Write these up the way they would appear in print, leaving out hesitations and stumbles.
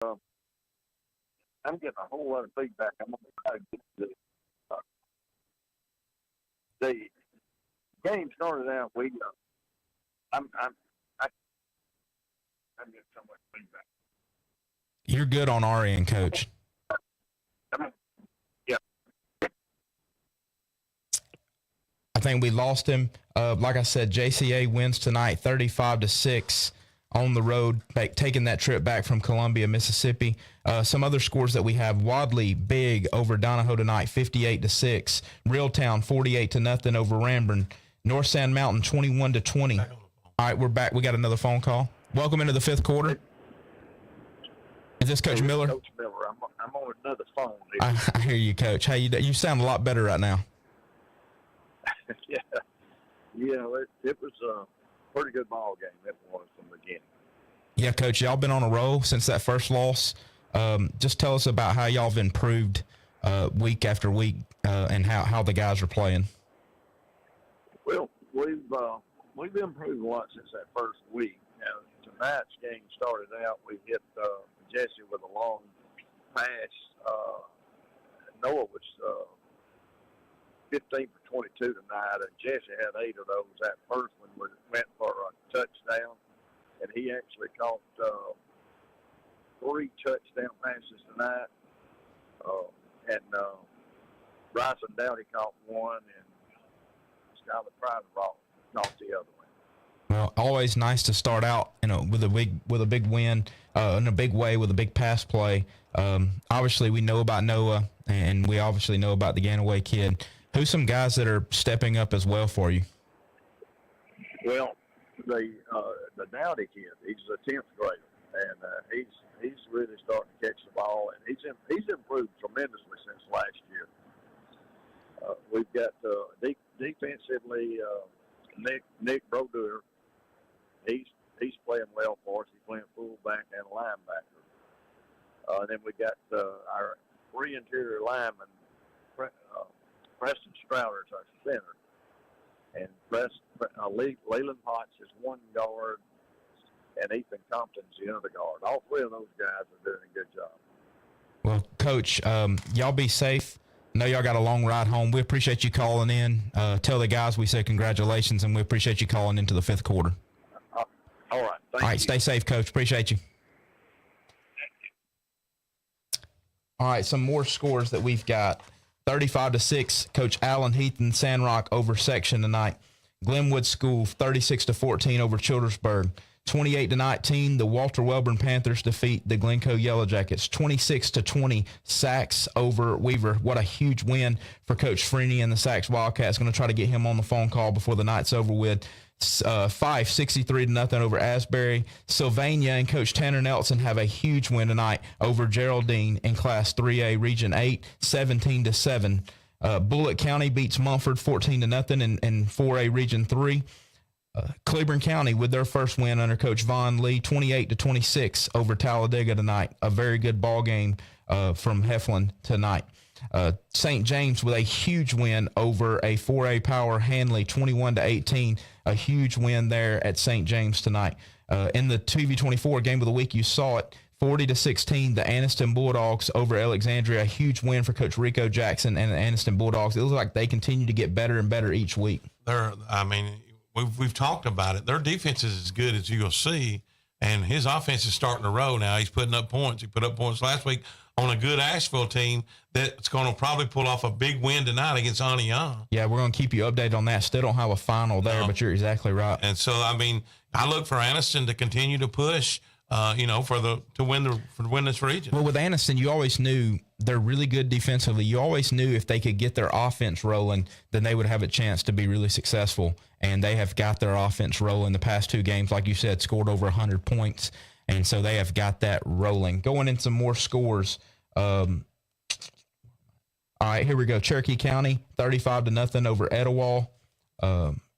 I'm getting a whole lot of feedback. I'm going to try to get the game started out. I'm getting so much feedback. You're good on our end, Coach. Yeah. I think we lost him. Like I said, JCA wins tonight 35-6 on the road, taking that trip back from Columbia, Mississippi. Some other scores that we have: Wadley big over Donahoe tonight, 58-6. Reeltown 48-0 over Ranburne. North Sand Mountain 21-20. All right, we're back. We got another phone call. Welcome into the fifth quarter. Is this Coach Miller? Coach Miller. I'm on another phone. I hear you, Coach. How you sound a lot better right now. Yeah. It was a pretty good ball game. It was from the beginning. Yeah, Coach, y'all been on a roll since that first loss. Just tell us about how y'all have improved week after week and how the guys are playing. Well, we've improved a lot since that first week. Now, tonight's game started out, we hit Jesse with a long pass. Noah was 15 for 22 tonight, and Jesse had 8 of those. That first one went for a touchdown, and he actually caught 3 touchdown passes tonight. And Bryson Dowdy caught 1, and Skylar Pride caught the other one. Well, always nice to start out, with a big win in a big way with a big pass play. Obviously, we know about Noah, and we obviously know about the Ganaway kid. Who's some guys that are stepping up as well for you? Well, the Dowdy kid, he's a 10th grader, and he's really starting to catch the ball, and he's improved tremendously since last year. We've got defensively Nick Brodeur. He's playing well for us. He's playing fullback and linebacker. Then we got our 3 interior linemen. Preston Strouder is our center, and Leland Potts is 1 guard, and Ethan Compton's the other guard. All 3 of those guys are doing a good job. Well, Coach, y'all be safe. I know y'all got a long ride home. We appreciate you calling in. Tell the guys we say congratulations, and we appreciate you calling into the fifth quarter. All right. All right, stay safe, Coach. Appreciate you. All right, some more scores that we've got. 35-6, Coach Allen Heath and Sandrock over section tonight. Glenwood School 36-14 over Childersburg. 28-19, the Walter Welborn Panthers defeat the Glencoe Yellow Jackets. 26-20, Sachs over Weaver. What a huge win for Coach Freeney and the Sachs Wildcats. Going to try to get him on the phone call before the night's over with. 63-0 over Asbury. Sylvania and Coach Tanner Nelson have a huge win tonight over Geraldine in Class 3A Region 8, 17-7. Bullitt County beats Mumford 14-0 in 4A Region 3. Cleburne County with their first win under Coach Vaughn Lee, 28-26 over Talladega tonight. A very good ball game from Heflin tonight. St. James with a huge win over a 4A power Hanley, 21-18. A huge win there at St. James tonight. In the 2v24 game of the week, you saw it, 40-16, the Anniston Bulldogs over Alexandria. A huge win for Coach Rico Jackson and the Anniston Bulldogs. It looks like they continue to get better and better each week. We've talked about it. Their defense is as good as you'll see, and his offense is starting to roll now. He's putting up points. He put up points last week on a good Asheville team that's going to probably pull off a big win tonight against Aniana. Yeah, we're going to keep you updated on that. Still don't have a final there, but you're exactly right. And so, I look for Anniston to continue to push, to win this region. Well, with Anniston, you always knew they're really good defensively. You always knew if they could get their offense rolling, then they would have a chance to be really successful. And they have got their offense rolling the past 2 games, like you said, scored over 100 points. And so they have got that rolling. Going in some more scores. All right, here we go. Cherokee County, 35-0 over Etowah.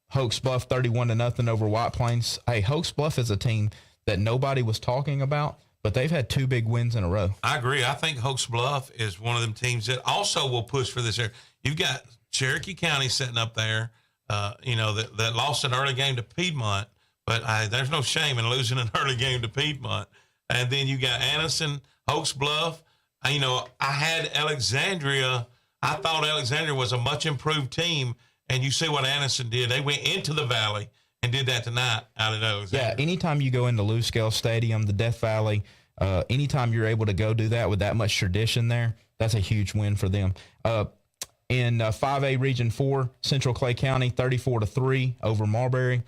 Hoax Bluff, 31-0 over White Plains. Hey, Hoax Bluff is a team that nobody was talking about, but they've had 2 big wins in a row. I agree. I think Hoax Bluff is one of them teams that also will push for this area. You've got Cherokee County sitting up there, that lost an early game to Piedmont, but there's no shame in losing an early game to Piedmont. and then you got Anniston, Oaks Bluff. You know, I had Alexandria. I thought Alexandria was a much improved team, and you see what Anniston did. They went into the Valley and did that tonight out at Alexandria. Yeah, anytime you go into Lou Scale Stadium, the Death Valley, anytime you're able to go do that with that much tradition there, that's a huge win for them. In 5A Region 4, Central Clay County, 34-3 over Marbury.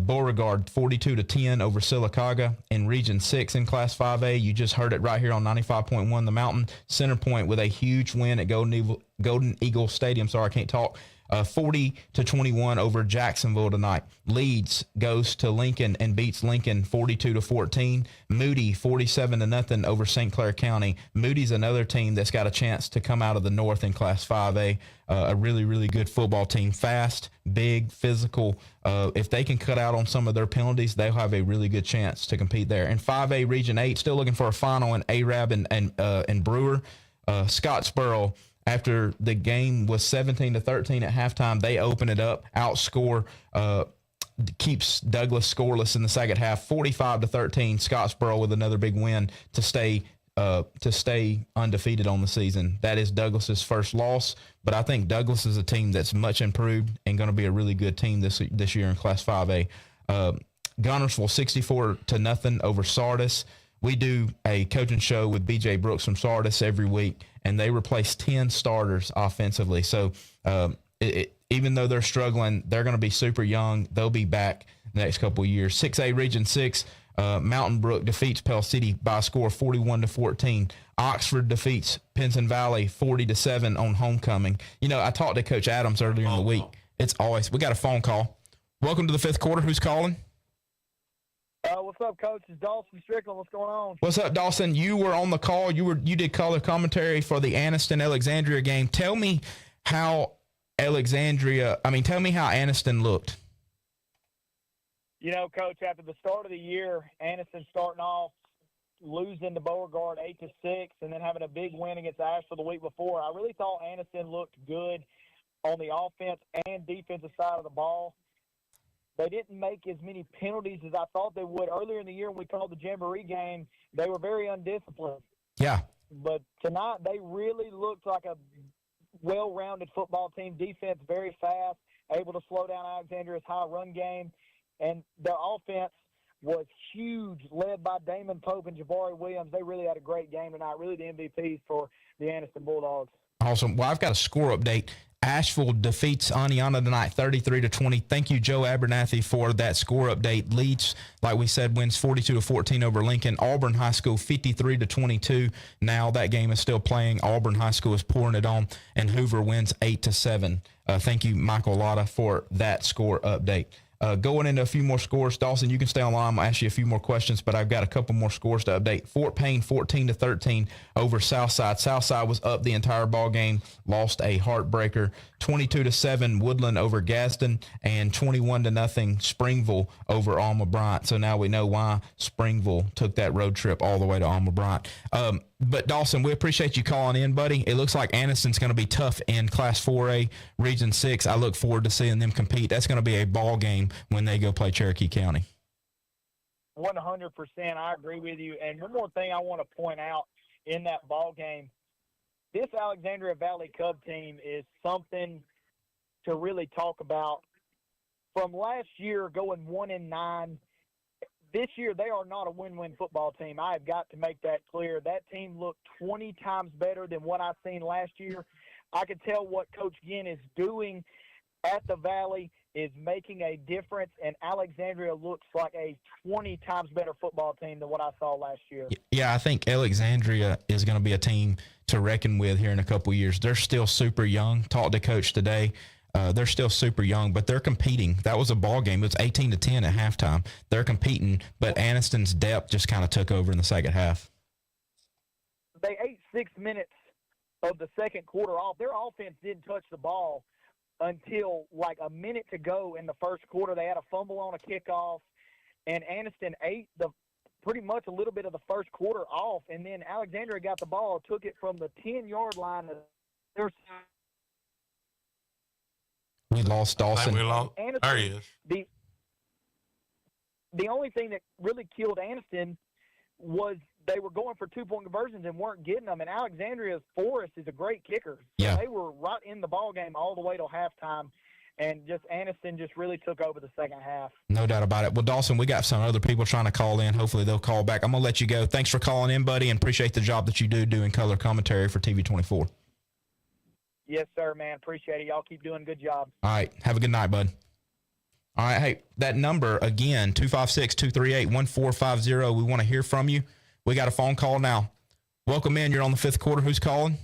Beauregard, 42-10 over Sylacauga. In Region 6 in Class 5A, you just heard it right here on 95.1 The Mountain. Centerpoint with a huge win at Golden Eagle Stadium. Sorry, I can't talk. 40-21 over Jacksonville tonight. Leeds goes to Lincoln and beats Lincoln 42-14. Moody 47-0 over St. Clair County. Moody's another team that's got a chance to come out of the North in Class 5A. A really, really good football team. Fast, big, physical. If they can cut out on some of their penalties, they'll have a really good chance to compete there. In 5A Region 8, still looking for a final in Arab and Brewer. Scottsboro, after the game was 17-13 at halftime, they open it up, outscore, keeps Douglas scoreless in the second half, 45-13. Scottsboro with another big win to stay undefeated on the season. That is Douglas's first loss, but I think Douglas is a team that's much improved and going to be a really good team this year in Class 5A. Gunnersville 64-0 over Sardis. We do a coaching show with BJ Brooks from Sardis every week, and they replace 10 starters offensively. So even though they're struggling, they're going to be super young. They'll be back the next couple of years. 6A Region 6, Mountain Brook defeats Pell City by a score of 41-14. Oxford defeats Pinson Valley 40-7 on homecoming. You know, I talked to Coach Adams earlier in the week. It's always – we got a phone call. Welcome to the fifth quarter. Who's calling? What's up, Coach? It's Dawson Strickland. What's going on? What's up, Dawson? You were on the call. You did color commentary for the Anniston-Alexandria game. Tell me how Anniston looked. You know, Coach, after the start of the year, Anniston starting off losing to Beauregard 8-6 and then having a big win against Asheville the week before, I really thought Anniston looked good on the offense and defensive side of the ball. They didn't make as many penalties as I thought they would. Earlier in the year when we called the Jamboree game, they were very undisciplined. Yeah. But tonight they really looked like a well-rounded football team. Defense very fast, able to slow down Alexandria's high run game. And their offense was huge, led by Damon Pope and Jabari Williams. They really had a great game tonight, really the MVPs for the Anniston Bulldogs. Awesome. Well, I've got a score update. Asheville defeats Aniana tonight 33-20. Thank you, Joe Abernathy, for that score update. Leeds, like we said, wins 42-14 over Lincoln. Auburn High School 53-22. Now that game is still playing. Auburn High School is pouring it on, and Hoover wins 8-7. Thank you, Michael Lotta, for that score update. Going into a few more scores, Dawson, you can stay online. I'm going to ask you a few more questions, but I've got a couple more scores to update. Fort Payne 14-13 over Southside. Southside was up the entire ball game, lost a heartbreaker. 22-7 Woodland over Gadsden, and 21-0 Springville over Alma Bryant. So now we know why Springville took that road trip all the way to Alma Bryant. But Dawson, we appreciate you calling in, buddy. It looks like Anniston's going to be tough in Class 4A, Region 6. I look forward to seeing them compete. That's going to be a ball game when they go play Cherokee County. 100%. I agree with you. And one more thing I want to point out in that ball game, this Alexandria Valley Cub team is something to really talk about. From last year going 1-9, this year they are not a win-win football team. I have got to make that clear. That team looked 20 times better than what I've seen last year. I can tell what Coach Ginn is doing at the Valley is making a difference, and Alexandria looks like a 20 times better football team than what I saw last year. Yeah, I think Alexandria is going to be a team to reckon with here in a couple of years. They're still super young. Talked to Coach today. They're still super young, but they're competing. That was a ball game. It was 18-10 at halftime. They're competing, but Anniston's depth just kind of took over in the second half. They ate 6 minutes of the second quarter off. Their offense didn't touch the ball until like a minute to go in the first quarter. They had a fumble on a kickoff, and Anniston ate pretty much a little bit of the first quarter off, and then Alexandria got the ball, took it from the 10-yard line of their side. We lost Dawson. Anniston, there he is. The only thing that really killed Anniston was they were going for 2-point conversions and weren't getting them. And Alexandria's Forrest is a great kicker. Yeah. So they were right in the ball game all the way till halftime. And just Anniston just really took over the second half. No doubt about it. Well, Dawson, we got some other people trying to call in. Hopefully they'll call back. I'm going to let you go. Thanks for calling in, buddy, and appreciate the job that you do doing color commentary for TV24. Yes, sir, man. Appreciate it. Y'all keep doing a good job. All right. Have a good night, bud. All right. Hey, that number again, 256-238-1450. We want to hear from you. We got a phone call now. Welcome in. You're on the fifth quarter. Who's calling?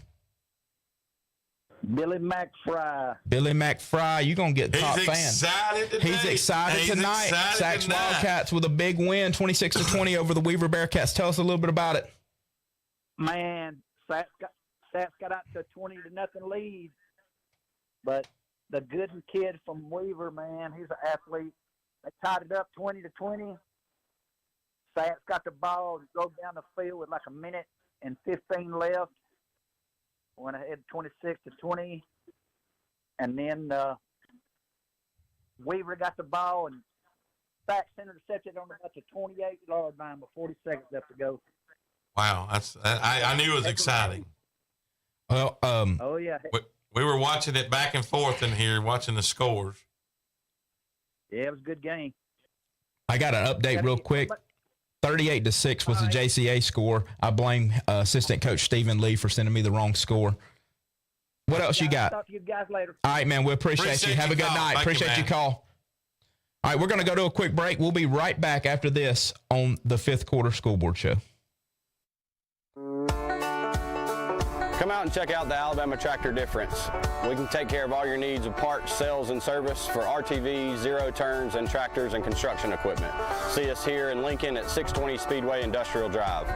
Billy McFry. Billy McFry. You're going to get top He's fan. excited today. He's excited tonight. Sachs Wildcats with a big win, 26-20 over the Weaver Bearcats. Tell us a little bit about it. Man, Sats got out to a 20-0 lead, but the Gooden kid from Weaver, man, he's an athlete. They tied it up 20-20. Sats got the ball and drove down the field with like a minute and 15 left. Went ahead 26-20, and then Weaver got the ball and Sachs intercepted on about the 28-yard line with 40 seconds left to go. Wow, I knew it was exciting. Well, Oh yeah, We were watching it back and forth in here, watching the scores. yeah, it was a good game. I got an update real quick. 38-6 was the JCA score. I blame assistant coach Stephen Lee for sending me the wrong score. What else you got? Talk to you guys later. All right, man. We appreciate you. Have a good night. Appreciate you call. All right, we're going to go to a quick break. We'll be right back after this on the fifth quarter School Board Show. Come out and check out the Alabama Tractor Difference. We can take care of all your needs of parts, sales, and service for RTVs, zero turns, and tractors and construction equipment. See us here in Lincoln at 620 Speedway Industrial Drive.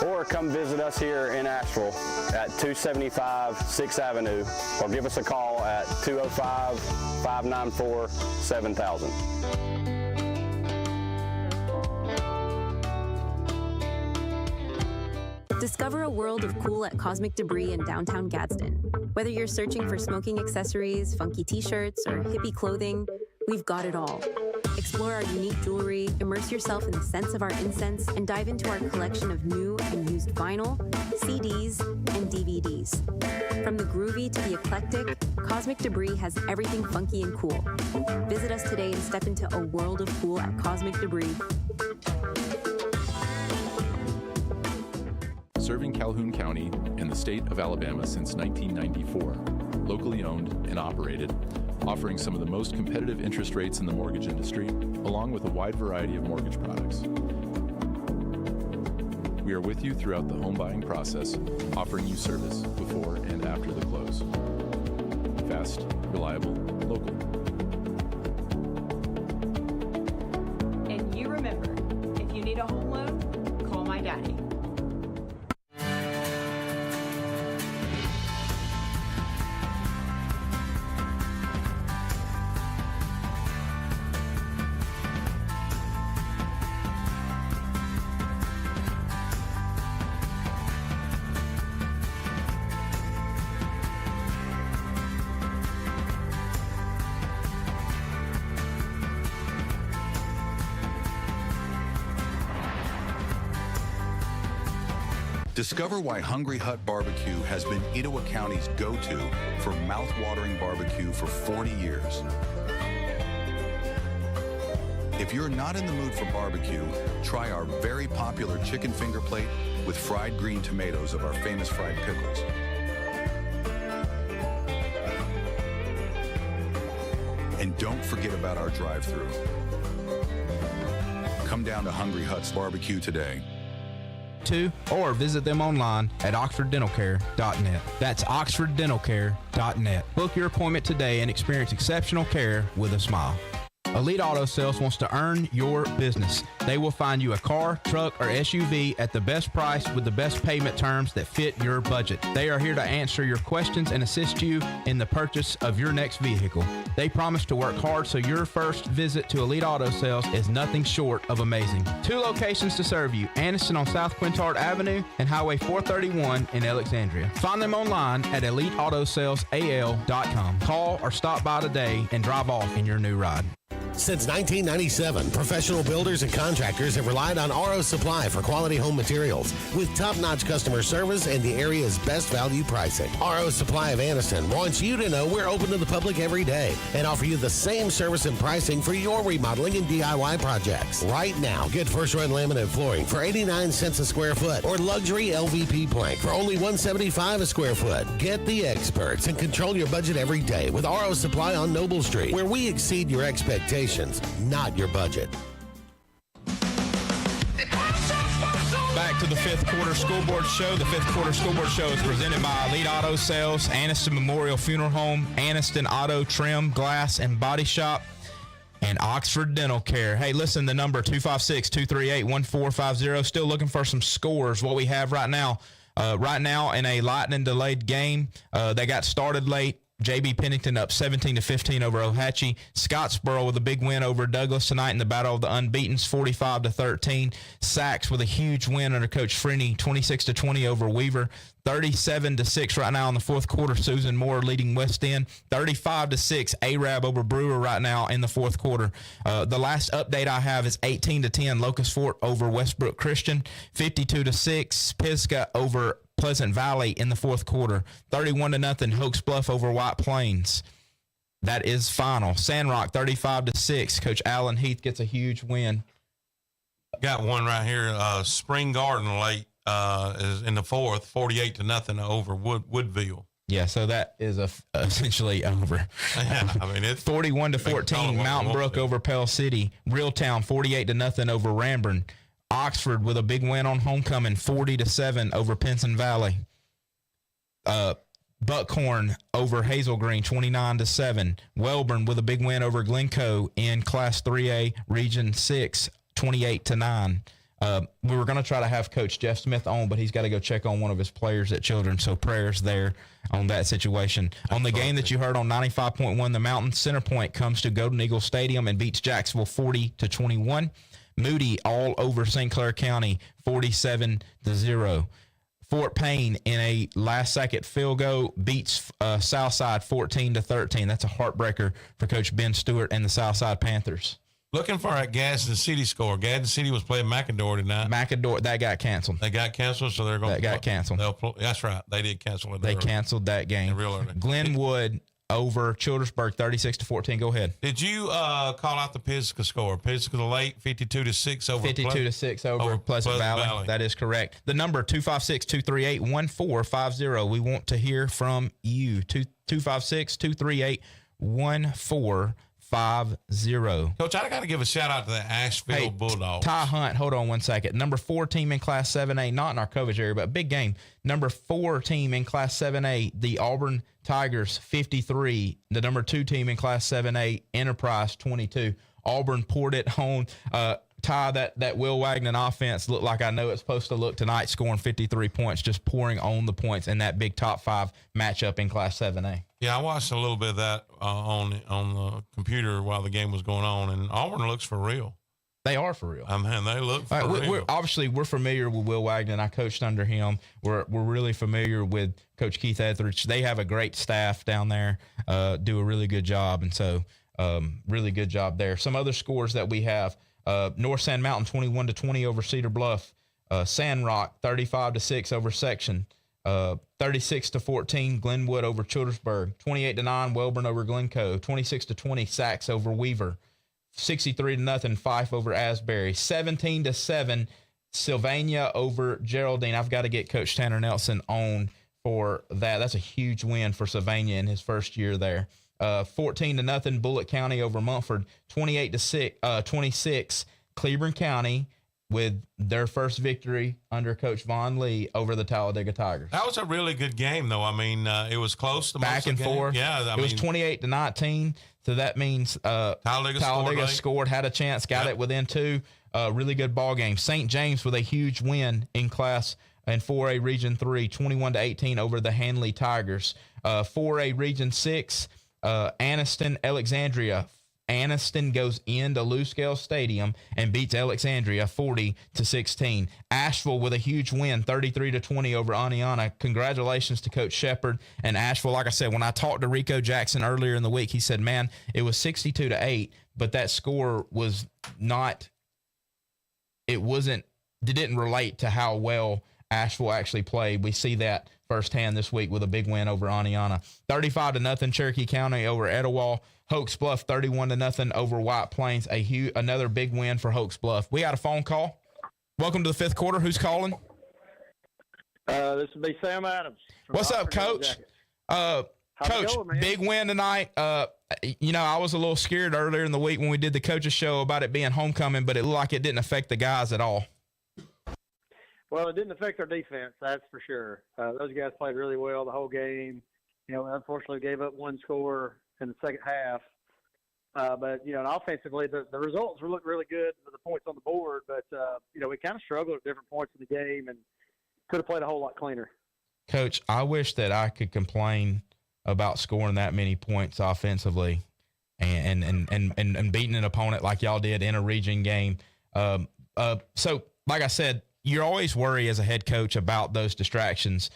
Or come visit us here in Asheville at 275 6th Avenue, or give us a call at 205-594-7000. Discover a world of cool at Cosmic Debris in downtown Gadsden. Whether you're searching for smoking accessories, funky t-shirts, or hippie clothing, we've got it all. Explore our unique jewelry, immerse yourself in the scents of our incense, and dive into our collection of new and used vinyl, CDs, and DVDs. From the groovy to the eclectic, Cosmic Debris has everything funky and cool. Visit us today and step into a world of cool at Cosmic Debris. Serving Calhoun County and the state of Alabama since 1994. Locally owned and operated, offering some of the most competitive interest rates in the mortgage industry, along with a wide variety of mortgage products. We are with you throughout the home buying process, offering you service before and after the close. Fast, reliable, local. And you remember, if you need a home loan, call my daddy. Discover why Hungry Hut Barbecue has been Etowah County's go-to for mouth-watering barbecue for 40 years. If you're not in the mood for barbecue, try our very popular chicken finger plate with fried green tomatoes of our famous fried pickles. And don't forget about our drive-thru. Come down to Hungry Hut's Barbecue today. Or visit them online at oxforddentalcare.net. That's oxforddentalcare.net. Book your appointment today and experience exceptional care with a smile. Elite Auto Sales wants to earn your business. They will find you a car, truck, or SUV at the best price with the best payment terms that fit your budget. They are here to answer your questions and assist you in the purchase of your next vehicle. They promise to work hard so your first visit to Elite Auto Sales is nothing short of amazing. 2 locations to serve you, Anniston on South Quintard Avenue and Highway 431 in Alexandria. Find them online at EliteAutoSalesAL.com. Call or stop by today and drive off in your new ride. Since 1997, professional builders and contractors have relied on RO Supply for quality home materials with top-notch customer service and the area's best value pricing. RO Supply of Anniston wants you to know we're open to the public every day and offer you the same service and pricing for your remodeling and DIY projects. Right now, get first-run laminate flooring for 89 cents a square foot or luxury LVP plank for only $175 a square foot. Get the experts and control your budget every day with RO Supply on Noble Street, where we exceed your expectations, not your budget. Back to the fifth quarter school board show. The fifth quarter school board show is presented by Elite Auto Sales, Anniston Memorial Funeral Home, Anniston Auto Trim, Glass, and Body Shop, and Oxford Dental Care. Hey, listen, the number 256-238-1450. Still looking for some scores. What we have right now in a lightning delayed game, they got started late. J.B. Pennington up 17-15 over Ohatchee. Scottsboro with a big win over Douglas tonight in the Battle of the Unbeatens, 45-13. Sachs with a huge win under Coach Freeney, 26-20 over Weaver. 37-6 right now in the fourth quarter. Susan Moore leading West End. 35-6 Arab over Brewer right now in the fourth quarter. The last update I have is 18-10 Locust Fort over Westbrook Christian. 52-6 Pisgah over Pleasant Valley in the fourth quarter. 31-0 Hokes Bluff over White Plains. That is final. Sandrock 35-6. Coach Allen Heath gets a huge win. Got one right here. Spring Garden late is in the fourth, 48-0 over Woodville. Yeah, so that is essentially over. Yeah, I mean, it's 41-14 Mountain Brook over Pell City. Reeltown 48-0 over Ranburne. Oxford with a big win on homecoming, 40-7 over Pinson Valley. Buckhorn over Hazel Green, 29-7. Welborn with a big win over Glencoe in Class 3A, Region 6, 28-9. We were going to try to have Coach Jeff Smith on, but he's got to go check on one of his players at Children, so prayers there on that situation. On the game that you heard on 95.1 The Mountain, Center Point comes to Golden Eagle Stadium and beats Jacksonville 40-21. Moody all over St. Clair County, 47-0. Fort Payne in a last-second field goal beats Southside 14-13. That's a heartbreaker for Coach Ben Stewart and the Southside Panthers. Looking for a Gadsden City score. Gadsden City was playing McAdore tonight. McAdore, that got canceled. They got canceled, so they're going to. That got canceled. That's right. They did cancel it. They canceled that game. Real early. Glenwood over Childersburg, 36-14. Go ahead. Did you call out the Pisgah score? Pisgah late, 52-6 over 52-6 over Pleasant Valley. That is correct. The number 256-238-1450. We want to hear from you. 256-238-1450. Coach, I got to give a shout out to the Asheville Bulldogs. Ty Hunt, hold on one second. Number 4 team in Class 7A, not in our coverage area, but big game. Number 4 team in Class 7A, the Auburn Tigers, 53. The number 2 team in Class 7A, Enterprise, 22. Auburn poured it on. Ty, that Will Wagner offense looked like I know it's supposed to look tonight, scoring 53 points, just pouring on the points in that big top 5 matchup in Class 7A. Yeah, I watched a little bit of that on the computer while the game was going on, and Auburn looks for real. They are for real. I mean, they look for real. We're familiar with Will Wagner. I coached under him. We're really familiar with Coach Keith Etheridge. They have a great staff down there, do a really good job, and so really good job there. Some other scores that we have. North Sand Mountain 21-20 over Cedar Bluff. Sandrock 35-6 over Section. 36-14 Glenwood over Childersburg. 28-9 Welborn over Glencoe. 26-20 Sachs over Weaver. 63-0 Fife over Asbury. 17-7 Sylvania over Geraldine. I've got to get Coach Tanner Nelson on for that. That's a huge win for Sylvania in his first year there. 14-0 Bullitt County over Mumford. 28-26 Cleburne County with their first victory under Coach Vaughn Lee over the Talladega Tigers. That was a really good game, though. I mean, it was close to back and forth. Yeah, it was 28-19. So that means Talladega scored, had a chance, got it within 2. Really good ball game. St. James with a huge win in Class and 4A Region 3, 21-18 over the Hanley Tigers. 4A Region 6. Anniston, Alexandria, Anniston goes into Lou Scales Stadium and beats Alexandria 40-16. Asheville with a huge win, 33-20 over Aniana. Congratulations to Coach Shepard and Asheville. Like I said, when I talked to Rico Jackson earlier in the week, he said, man, it was 62-8, but that score was not, it didn't relate to how well Asheville actually played. We see that firsthand this week with a big win over Aniana. 35-0 Cherokee County over Etowah. Hoax Bluff 31-0 over White Plains. Another big win for Hoax Bluff. We got a phone call. Welcome to the fifth quarter. Who's calling? This would be Sam Adams. What's up, Coach? Coach, going, big win tonight. I was a little scared earlier in the week when we did the coaches show about it being homecoming, but it looked like it didn't affect the guys at all. Well, it didn't affect our defense, that's for sure. Those guys played really well the whole game. Unfortunately, gave up one score in the second half. But offensively, the results were looking really good with the points on the board. But, we kind of struggled at different points in the game and could have played a whole lot cleaner. Coach, I wish that I could complain about scoring that many points offensively and beating an opponent like y'all did in a region game. So, like I said, you always worry as a head coach about those distractions.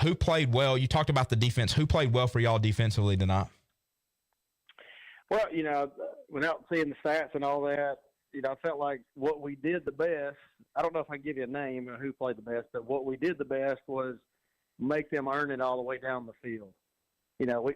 Who played well? You talked about the defense. Who played well for y'all defensively tonight? Well, without seeing the stats and all that, I felt like what we did the best, I don't know if I can give you a name of who played the best, but what we did the best was make them earn it all the way down the field.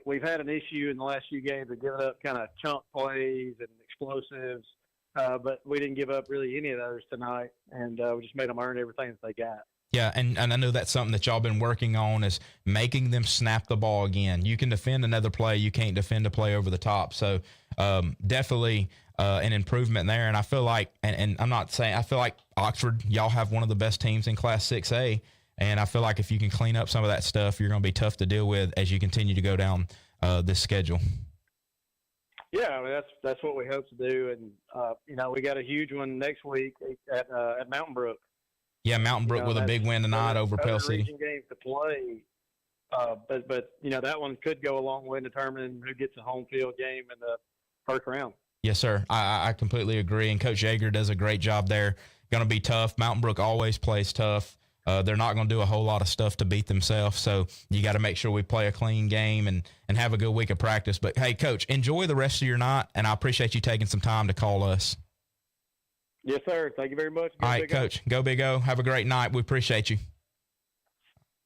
We've had an issue in the last few games of giving up kind of chunk plays and explosives, but we didn't give up really any of those tonight, and we just made them earn everything that they got. Yeah, and I know that's something that y'all been working on is making them snap the ball again. You can defend another play. You can't defend a play over the top. So definitely an improvement there. And I feel like, and I'm not saying, I feel like Oxford, y'all have one of the best teams in Class 6A. And I feel like if you can clean up some of that stuff, you're going to be tough to deal with as you continue to go down this schedule. Yeah, I mean, that's what we hope to do. And, we got a huge one next week at Mountain Brook. Yeah, Mountain Brook with a big win tonight over Pell City. Region games to play, but that one could go a long way in determining who gets a home field game in the first round. Yes, sir. I completely agree. And Coach Yeager does a great job there. Going to be tough. Mountain Brook always plays tough. They're not going to do a whole lot of stuff to beat themselves. So you got to make sure we play a clean game and have a good week of practice. But, hey, Coach, enjoy the rest of your night, and I appreciate you taking some time to call us. Yes, sir. Thank you very much. All right, Coach. Go Big O. Have a great night. We appreciate you.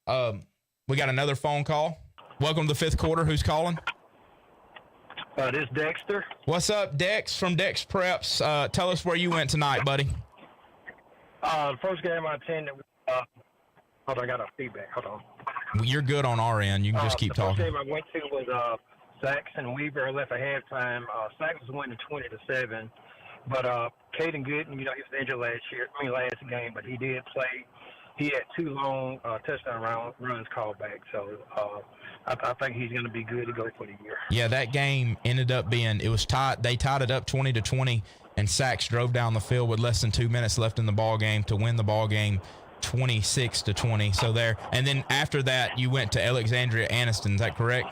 We got another phone call. Welcome to the fifth quarter. Who's calling? This is Dexter. What's up, Dex from Dex Preps? Tell us where you went tonight, buddy. The first game I attended, hold on, I got a feedback. Hold on. You're good on our end. You can just keep talking. The first game I went to was Saxon Weaver left at halftime. Saxon's winning 20-7. But Caden Gooden, he was injured last game, but he did play. He had 2 long touchdown runs called back. So I think he's going to be good to go for the year. Yeah, that game ended up being, it was tied. They tied it up 20-20, and Sax drove down the field with less than 2 minutes left in the ball game to win the ball game 26-20. So there. And then after that, you went to Alexandria Anniston. Is that correct?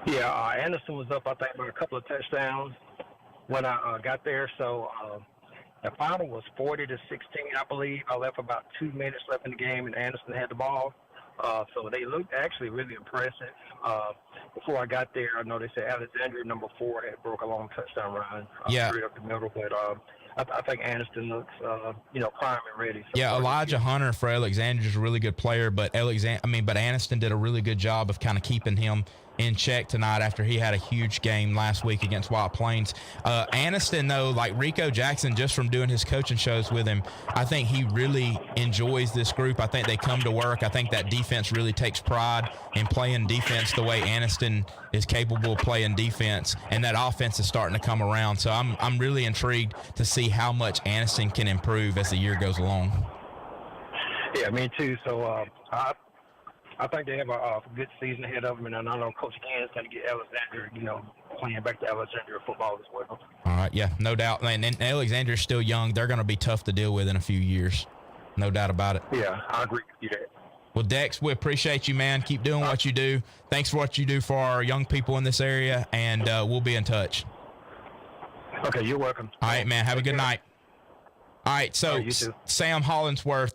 Yeah, Anderson was up, I think, by a couple of touchdowns when I got there. So the final was 40-16, I believe. I left about 2 minutes left in the game, and Anderson had the ball. So they looked actually really impressive. Before I got there, I know they said Alexandria, number 4, had broke a long touchdown run straight up the middle. But I think Anderson looks, prime and ready. So yeah, Elijah Hunter for Alexandria is a really good player, but Anderson did a really good job of kind of keeping him in check tonight after he had a huge game last week against White Plains. Anniston, though, like Rico Jackson, just from doing his coaching shows with him, I think he really enjoys this group. I think they come to work. I think that defense really takes pride in playing defense the way Anniston is capable of playing defense, and that offense is starting to come around. So I'm really intrigued to see how much Anniston can improve as the year goes along. Yeah, me too. So I think they have a good season ahead of them, and I know Coach Ken is going to get Alexandria, playing back to Alexandria football as well. All right, yeah, no doubt. And Alexandria's still young. They're going to be tough to deal with in a few years. No doubt about it. Yeah, I agree with you there. Well, Dex, we appreciate you, man. Keep doing what you do. Thanks for what you do for our young people in this area, and we'll be in touch. Okay, you're welcome. All right, man. Have a good night. All right, so you too. Sam Hollingsworth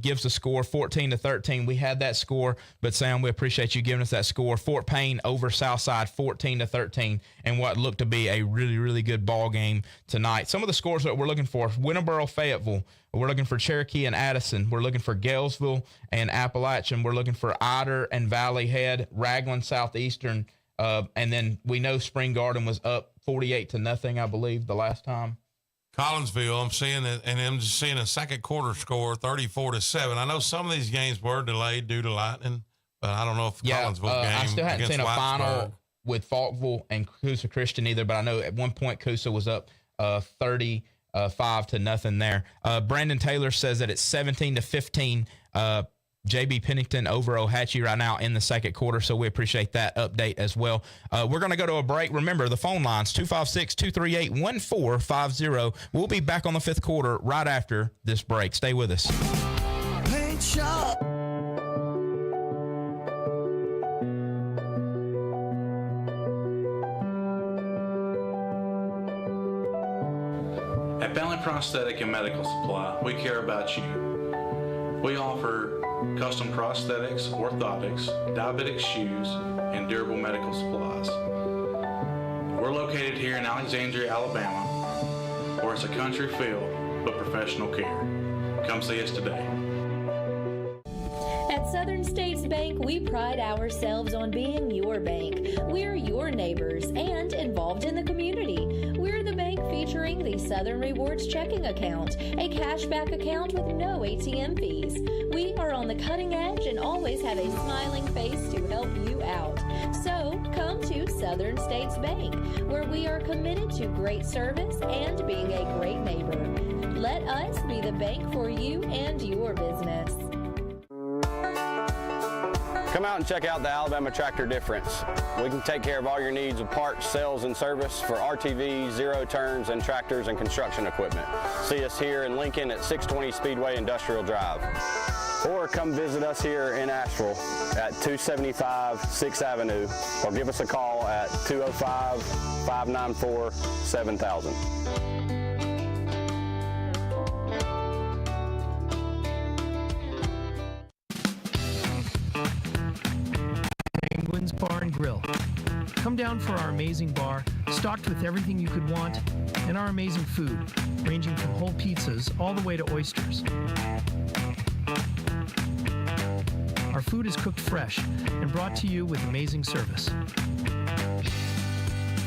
gives the score 14-13. We had that score, but Sam, we appreciate you giving us that score. Fort Payne over Southside 14-13, and what looked to be a really, really good ball game tonight. Some of the scores that we're looking for: Winterboro, Fayetteville. We're looking for Cherokee and Addison. We're looking for Galesville and Appalachian. We're looking for Ider and Valley Head, Raglan Southeastern, and then we know Spring Garden was up 48-0, I believe, the last time. Collinsville, I'm seeing it, and I'm just seeing a second quarter score 34-7. I know some of these games were delayed due to lightning, but I don't know if the Collinsville game I still hadn't against seen a Whitesburg. final with Faulkville and Coosa Christian either, but I know at one point Coosa was up 35-0 there. Brandon Taylor says that it's 17-15. JB Pennington over Ohatchee right now in the second quarter, so we appreciate that update as well. We're going to go to a break. Remember, the phone lines, 256-238-1450. We'll be back on the fifth quarter right after this break. Stay with us. Paint shop. At Bentley Prosthetic and Medical Supply, we care about you. We offer custom prosthetics, orthotics, diabetic shoes, and durable medical supplies. We're located here in Alexandria, Alabama, where it's a country feel but professional care. Come see us today. At Southern States Bank, we pride ourselves on being your bank. We're your neighbors and involved in the community. We're the bank featuring the Southern Rewards checking account, a cashback account with no ATM fees. We are on the cutting edge and always have a smiling face to help you out. So come to Southern States Bank, where we are committed to great service and being a great neighbor. Let us be the bank for you and your business. Come out and check out the Alabama Tractor Difference. We can take care of all your needs of parts, sales, and service for RTVs, zero turns, and tractors and construction equipment. See us here in Lincoln at 620 Speedway Industrial Drive. Or come visit us here in Asheville at 275 6th Avenue, or give us a call at 205-594-7000. Penguins Bar and Grill. Come down for our amazing bar, stocked with everything you could want, and our amazing food, ranging from whole pizzas all the way to oysters. Our food is cooked fresh and brought to you with amazing service.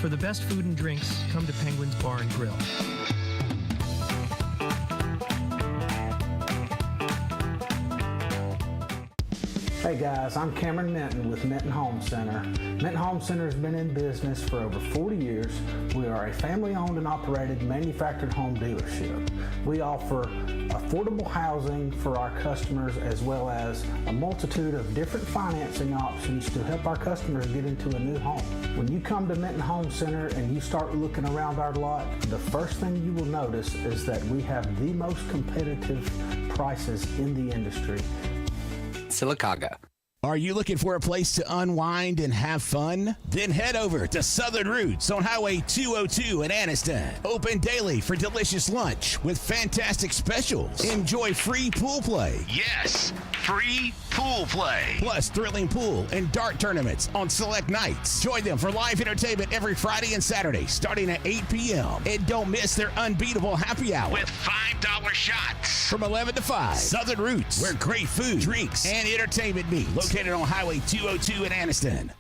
For the best food and drinks, come to Penguins Bar and Grill. Hey guys, I'm Cameron Minton with Minton Home Center. Minton Home Center has been in business for over 40 years. We are a family-owned and operated manufactured home dealership. We offer affordable housing for our customers as well as a multitude of different financing options to help our customers get into a new home. When you come to Minton Home Center and you start looking around our lot, the first thing you will notice is that we have the most competitive prices in the industry. Sylacauga. Are you looking for a place to unwind and have fun? Then head over to Southern Roots on Highway 202 in Anniston. Open daily for delicious lunch with fantastic specials. Enjoy free pool play. Yes, free pool play. Plus thrilling pool and dart tournaments on select nights. Join them for live entertainment every Friday and Saturday starting at 8 p.m. And don't miss their unbeatable happy hour with $5 shots from 11 to 5. Southern Roots, where great food, drinks, and entertainment meet. Located on Highway 202 in Anniston.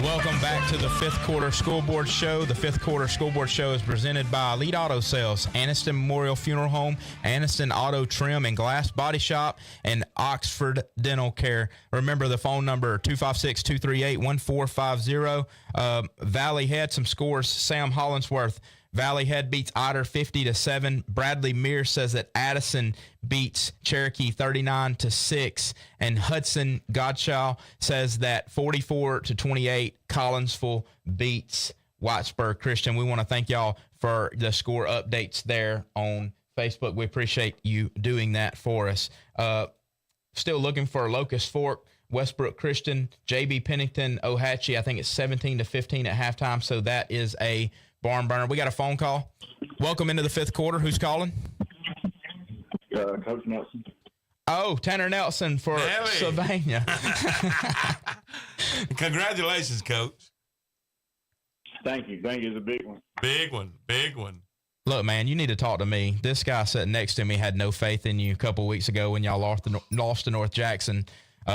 Welcome back to the Fifth Quarter School Board Show. The Fifth Quarter School Board Show is presented by Elite Auto Sales, Anniston Memorial Funeral Home, Anniston Auto Trim and Glass Body Shop, and Oxford Dental Care. Remember the phone number, 256-238-1450. Valley had some scores. Sam Hollingsworth, Valley Head beats Ider 50-7. Bradley Mears says that Addison beats Cherokee 39-6. And Hudson Godshaw says that 44-28. Collinsville beats Whitesburg Christian. We want to thank y'all for the score updates there on Facebook. We appreciate you doing that for us. Still looking for Locust Fork. Westbrook Christian, JB Pennington, Ohatchee. I think it's 17-15 at halftime. So that is a barn burner. We got a phone call. Welcome into the fifth quarter. Who's calling? Coach Nelson. Oh, Tanner Nelson for Sylvania. Congratulations, Coach. Thank you. It's a big one. Big one. Look, man, you need to talk to me. This guy sitting next to me had no faith in you a couple of weeks ago when y'all lost to North Jackson.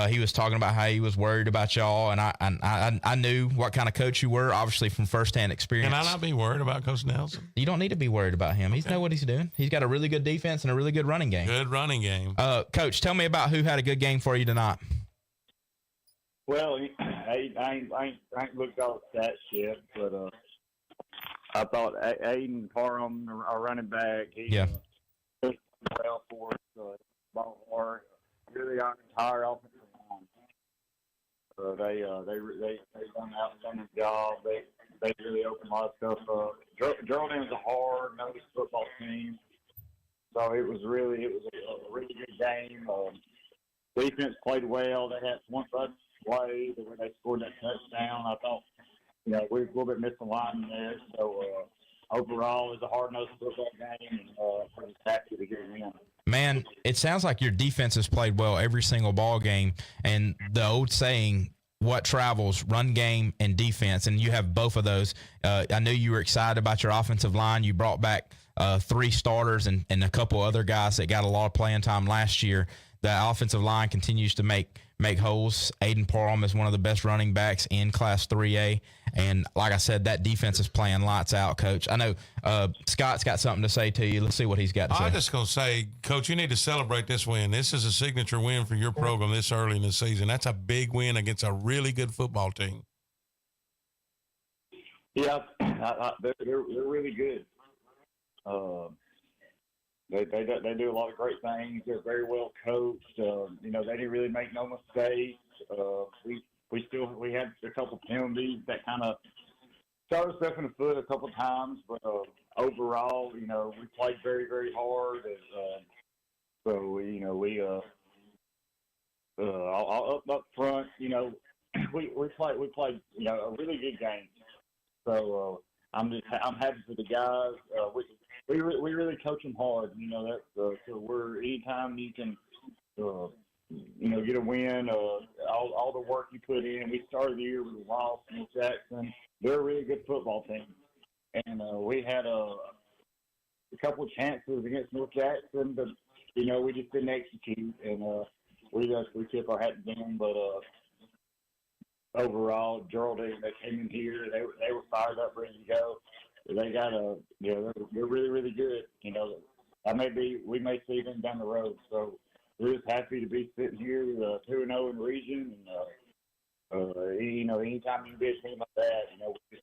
He was talking about how he was worried about y'all, and I knew what kind of coach you were, obviously from firsthand experience. Can I not be worried about Coach Nelson? You don't need to be worried about him. He knows what he's doing. He's got a really good defense and a really good running game. Good running game. Coach, tell me about who had a good game for you tonight. Well, I ain't looked all the stats yet, but I thought Aiden Parham, our running back, he did well for us. Ball hard. Really, our entire offensive line. They done an outstanding job. They really opened a lot of stuff up. Geraldine was a hard-nosed football team, so it was a really good game. Defense played well. They had one play where they scored that touchdown. I thought, we were a little bit misaligned there. So overall, it was a hard-nosed football game, and we're just happy to get it in. Man, it sounds like your defense has played well every single ball game, and the old saying, what travels, run game and defense, and you have both of those. I knew you were excited about your offensive line. You brought back 3 starters and a couple other guys that got a lot of playing time last year. The offensive line continues to make holes. Aiden Parham is one of the best running backs in Class 3A. And like I said, that defense is playing lights out, Coach. I know Scott's got something to say to you. Let's see what he's got to say. I'm just going to say, Coach, you need to celebrate this win. This is a signature win for your program this early in the season. That's a big win against a really good football team. Yeah, they're really good. They do a lot of great things. They're very well coached. They didn't really make no mistakes. We had a couple penalties that kind of shot us in the foot a couple times, but overall, we played very, very hard. Up front, we played a really good game. So I'm happy for the guys. We really coach them hard. So we're anytime you can, get a win. All the work you put in. We started the year with a loss in Jackson. They're a really good football team, and we had a couple of chances against North Jackson, but we just didn't execute, and we tip our hat to them. But overall, Geraldine, they came in here. They were fired up, ready to go. They got they're really, really good. We may see them down the road. So we're just happy to be sitting here 2-0 in the region. And, anytime you can be a team like that,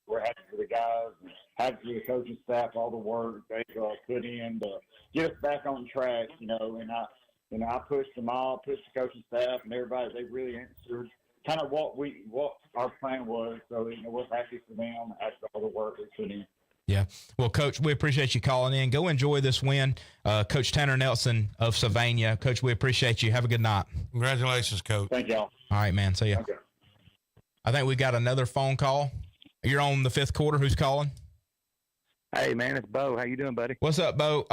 we're happy for the guys and happy for the coaching staff, all the work they've put in to get us back on track, and I pushed them all, pushed the coaching staff and everybody. They really answered kind of what our plan was. So, we're happy for them after all the work we put in. Yeah. Well, Coach, we appreciate you calling in. Go enjoy this win. Coach Tanner Nelson of Sylvania. Coach, we appreciate you. Have a good night. Congratulations, Coach. Thank y'all. All right, man. See ya. Okay. I think we got another phone call. You're on the fifth quarter. Who's calling? Hey, man, it's Bo. How you doing, buddy? What's up, Bo?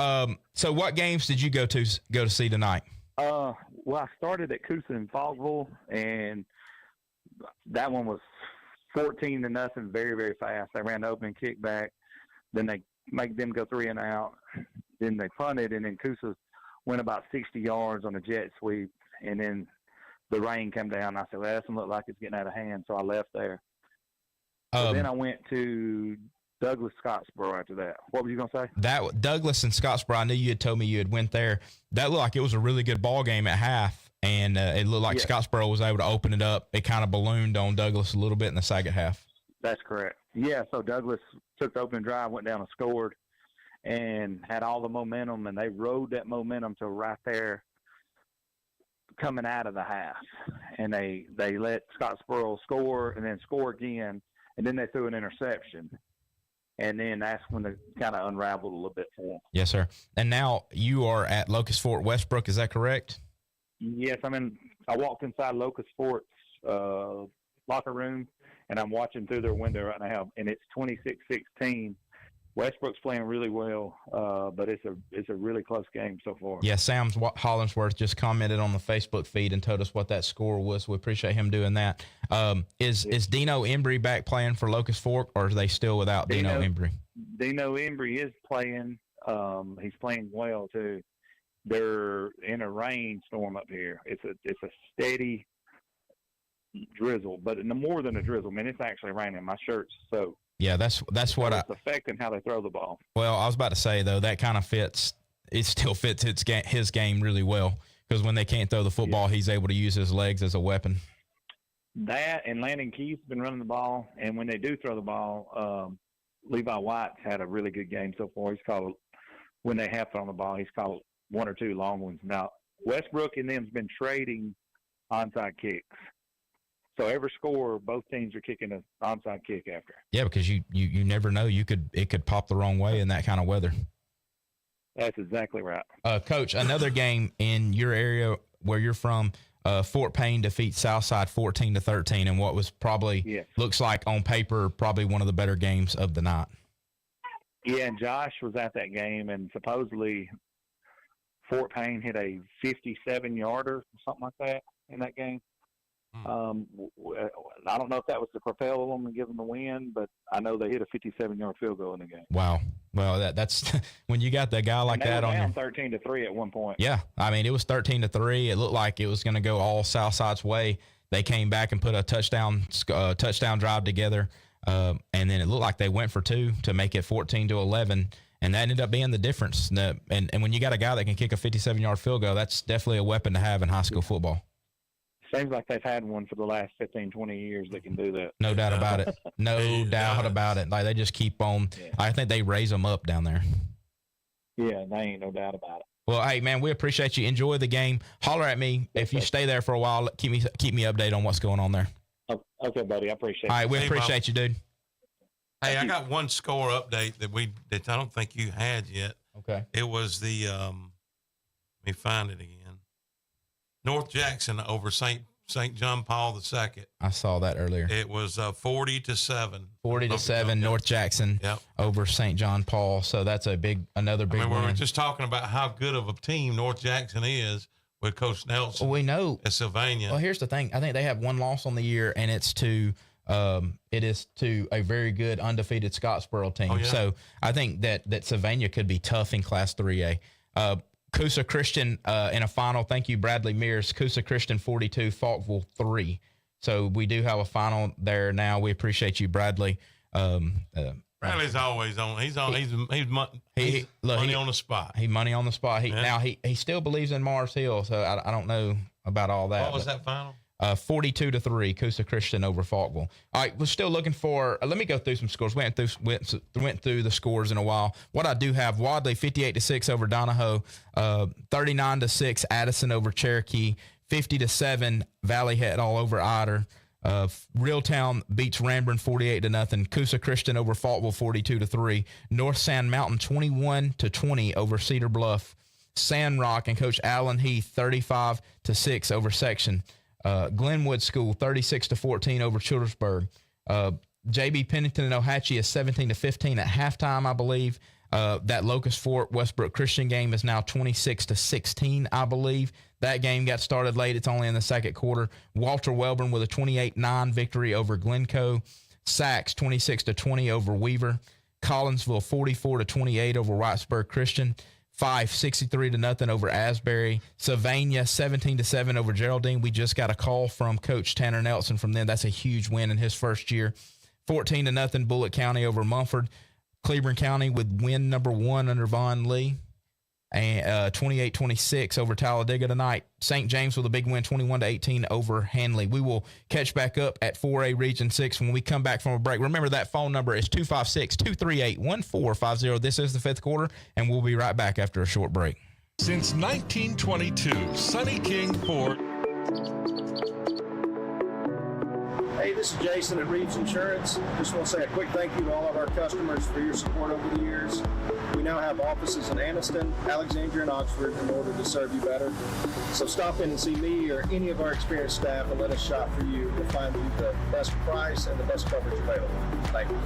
So what games did you go to see tonight? Well, I started at Coosa and Fogville, and that one was 14-0, very, very fast. They ran the opening kickback. Then they make them go 3 and out. Then they punted, and then Coosa went about 60 yards on a jet sweep, and then the rain came down. I said, well, that doesn't look like it's getting out of hand, so I left there. Then I went to Douglas Scottsboro after that. What were you going to say? That Douglas and Scottsboro, I knew you had told me you had went there. That looked like it was a really good ball game at half, and it looked like Scottsboro was able to open it up. It kind of ballooned on Douglas a little bit in the second half. That's correct. Yeah, so Douglas took the opening drive, went down and scored, and had all the momentum, and they rode that momentum to right there coming out of the half. And they let Scottsboro score and then score again, and then they threw an interception. And then that's when it kind of unraveled a little bit for them. Yes, sir. And now you are at Locust Fort Westbrook. Is that correct? Yes, I'm I walked inside Locust Sports locker room, and I'm watching through their window right now, and it's 26-16. Westbrook's playing really well, but it's a really close game so far. Yeah, Sam Hollingsworth just commented on the Facebook feed and told us what that score was. We appreciate him doing that. Is Dino Embry back playing for Locust Fork, or are they still without Dino Embry? Dino Embry is playing. He's playing well too. They're in a rainstorm up here. It's a steady drizzle, but no more than a drizzle. Man, it's actually raining. My shirt's soaked. Yeah, that's what it's affecting how they throw the ball. Well, I was about to say though, that kind of fits. It still fits his game really well, because when they can't throw the football, he's able to use his legs as a weapon. That and Landon Keith's been running the ball, and when they do throw the ball, Levi White's had a really good game so far. When they have thrown the ball, he's caught one or two long ones. Now Westbrook and them's been trading onside kicks. So every score, both teams are kicking an onside kick after. Yeah, because you never know. It could pop the wrong way in that kind of weather. That's exactly right. Coach, another game in your area where you're from, Fort Payne defeats Southside 14-13 in what was probably looks like on paper probably one of the better games of the night. Yeah, and Josh was at that game, and supposedly Fort Payne hit a 57-yarder or something like that in that game. I don't know if that was to propel them and give them the win, but I know they hit a 57-yard field goal in the game. Wow. Well, that's when you got that guy like that on down 13-3 at one point. Yeah, I mean it was 13-3. It looked like it was going to go all Southside's way. They came back and put a touchdown drive together, and then it looked like they went for two to make it 14-11. And that ended up being the difference. And when you got a guy that can kick a 57-yard field goal, that's definitely a weapon to have in high school football. Seems like they've had one for the last 15, 20 years that can do that. No doubt about it. No doubt about it. Like, they just keep on. Yeah. I think they raise them up down there. Yeah, they ain't no doubt about it. Well, hey, man, we appreciate you. Enjoy the game. Holler at me. If you stay there for a while, keep me updated on what's going on there. Okay, buddy. I appreciate it. All right, we appreciate you, dude. Hey, I got one score update that I don't think you had yet. Okay. It was the let me find it again. North Jackson over St. John Paul II. I saw that earlier. It was 40-7. 40-7 North Jackson over St. John Paul. So that's another big win. We were just talking about how good of a team North Jackson is with Coach Nelson. Well, we know at Sylvania. Well, here's the thing. I think they have one loss on the year, and it is to a very good undefeated Scottsboro team. Oh, yeah. So I think that Sylvania could be tough in Class 3A. Coosa Christian in a final. Thank you, Bradley Mears. Coosa Christian 42, Falkville 3. So we do have a final there now. We appreciate you, Bradley. Bradley's always on. He's money on the spot. He money on the spot. Now he still believes in Mars Hill. So I don't know about all that. What was that final? 42-3, Coosa Christian over Falkville. All right, we're still looking for. Let me go through some scores. Went through the scores in a while. What I do have: Wadley 58-6 over Donahoe, 39-6 Addison over Cherokee, 50-7 Valley Head all over Ider. Reeltown beats Ranburne 48-0. Coosa Christian over Falkville 42-3. North Sand Mountain 21-20 over Cedar Bluff. Sandrock and Coach Allen Heath 35-6 over Section. Glenwood School 36-14 over Childersburg. JB Pennington and Ohatchee is 17-15 at halftime, I believe. That Locust Fork Westbrook Christian game is now 26-16, I believe. That game got started late. It's only in the second quarter. Walter Welborn with a 28-9 victory over Glencoe. Sachs 26-20 over Weaver. Collinsville 44-28 over Whitesburg Christian. 63-0 over Asbury. Sylvania 17-7 over Geraldine. We just got a call from Coach Tanner Nelson from them. That's a huge win in his first year. 14-0 Bullitt County over Mumford. Cleburne County with win number 1 under Vaughn Lee. And 28-26 over Talladega tonight. St. James with a big win, 21-18 over Hanley. We will catch back up at 4A Region 6 when we come back from a break. Remember, that phone number is 256-238-1450. This is the fifth quarter, and we'll be right back after a short break. Since 1922, Sunny King Ford. Hey, this is Jason at Reeves Insurance. Just want to say a quick thank you to all of our customers for your support over the years. We now have offices in Anniston, Alexandria, and Oxford in order to serve you better. So stop in and see me or any of our experienced staff and let us shop for you. We'll find you the best price and the best coverage available. Thank you.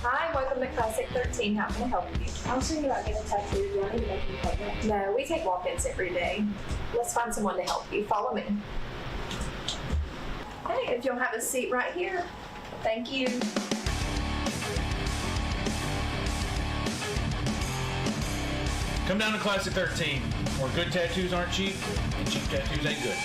Hi, welcome to Classic 13. How can I help you? I was thinking about getting a tattoo. Do I need to make an appointment? No, we take walk-ins every day. Let's find someone to help you. Follow me. Hey, if you'll have a seat right here. Thank you. Come down to Classic 13, where good tattoos aren't cheap, and cheap tattoos ain't good.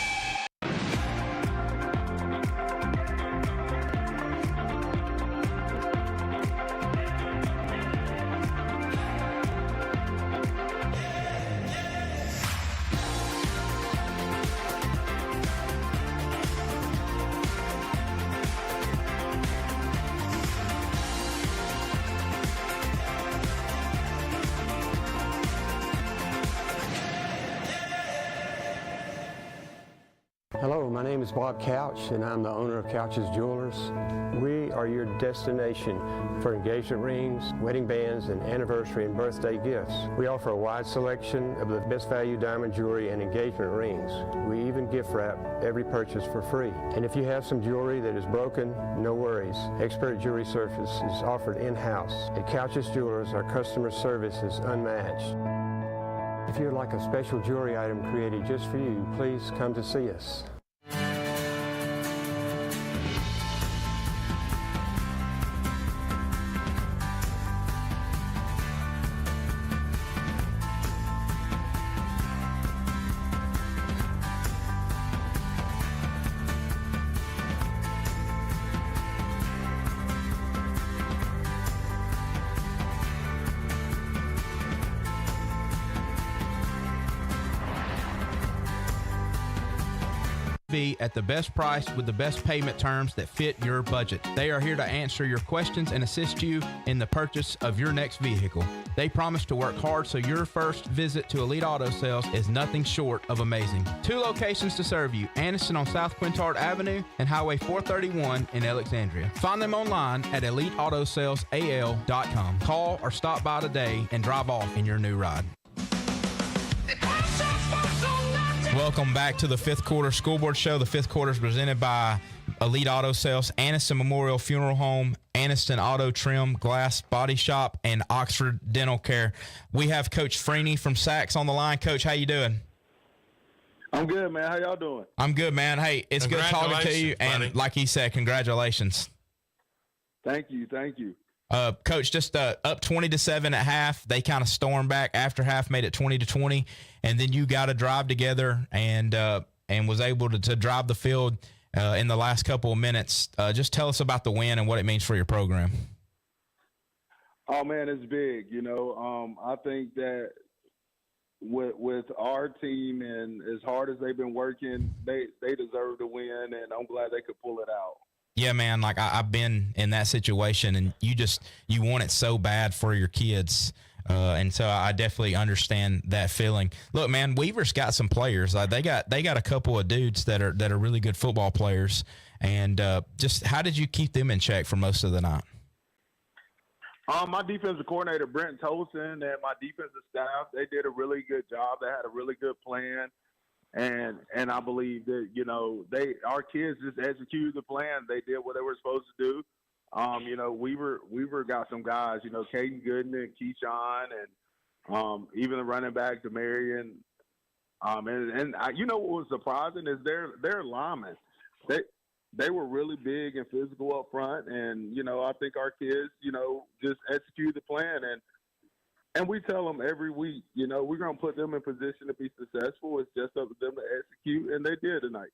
Hello, my name is Bob Couch, and I'm the owner of Couch's Jewelers. We are your destination for engagement rings, wedding bands, and anniversary and birthday gifts. We offer a wide selection of the best value diamond jewelry and engagement rings. We even gift wrap every purchase for free. And if you have some jewelry that is broken, no worries. Expert jewelry service is offered in-house. At Couch's Jewelers, our customer service is unmatched. If you'd like a special jewelry item created just for you, please come to see us. At the best price with the best payment terms that fit your budget. They are here to answer your questions and assist you in the purchase of your next vehicle. They promise to work hard so your first visit to Elite Auto Sales is nothing short of amazing. 2 locations to serve you, Anniston on South Quintard Avenue and Highway 431 in Alexandria. Find them online at EliteAutoSalesAL.com. Call or stop by today and drive off in your new ride. Welcome back to the Fifth Quarter School Board Show. The fifth quarter is presented by Elite Auto Sales, Anniston Memorial Funeral Home, Anniston Auto Trim, Glass Body Shop, and Oxford Dental Care. We have Coach Freeney from Sachs on the line. Coach, how you doing? I'm good, man. How y'all doing? I'm good, man. Hey, it's good talking to you. And buddy. like he said, congratulations. Thank you. Thank you. Coach, just up 20-7 at half. They kind of stormed back after half, made it 20-20, and then you got a drive together and was able to drive the field in the last couple of minutes. Just tell us about the win and what it means for your program. Oh man, it's big. You know, I think that with our team and as hard as they've been working, they deserve to win, and I'm glad they could pull it out. Yeah, man, like I've been in that situation, and you want it so bad for your kids. And so I definitely understand that feeling. Look, man, Weaver's got some players. They got a couple of dudes that are really good football players. And just how did you keep them in check for most of the night? My defensive coordinator, Brent Tolson, and my defensive staff, they did a really good job. They had a really good plan. And I believe that, you know, our kids just executed the plan. They did what they were supposed to do. You know, Weaver got some guys, you know, Caden Gooden and Keyshawn and even the running back, Demarion. You know what was surprising is their linemen. They were really big and physical up front. And, you know, I think our kids, you know, just executed the plan. And we tell them every week, you know, we're going to put them in position to be successful. It's just up to them to execute, and they did tonight.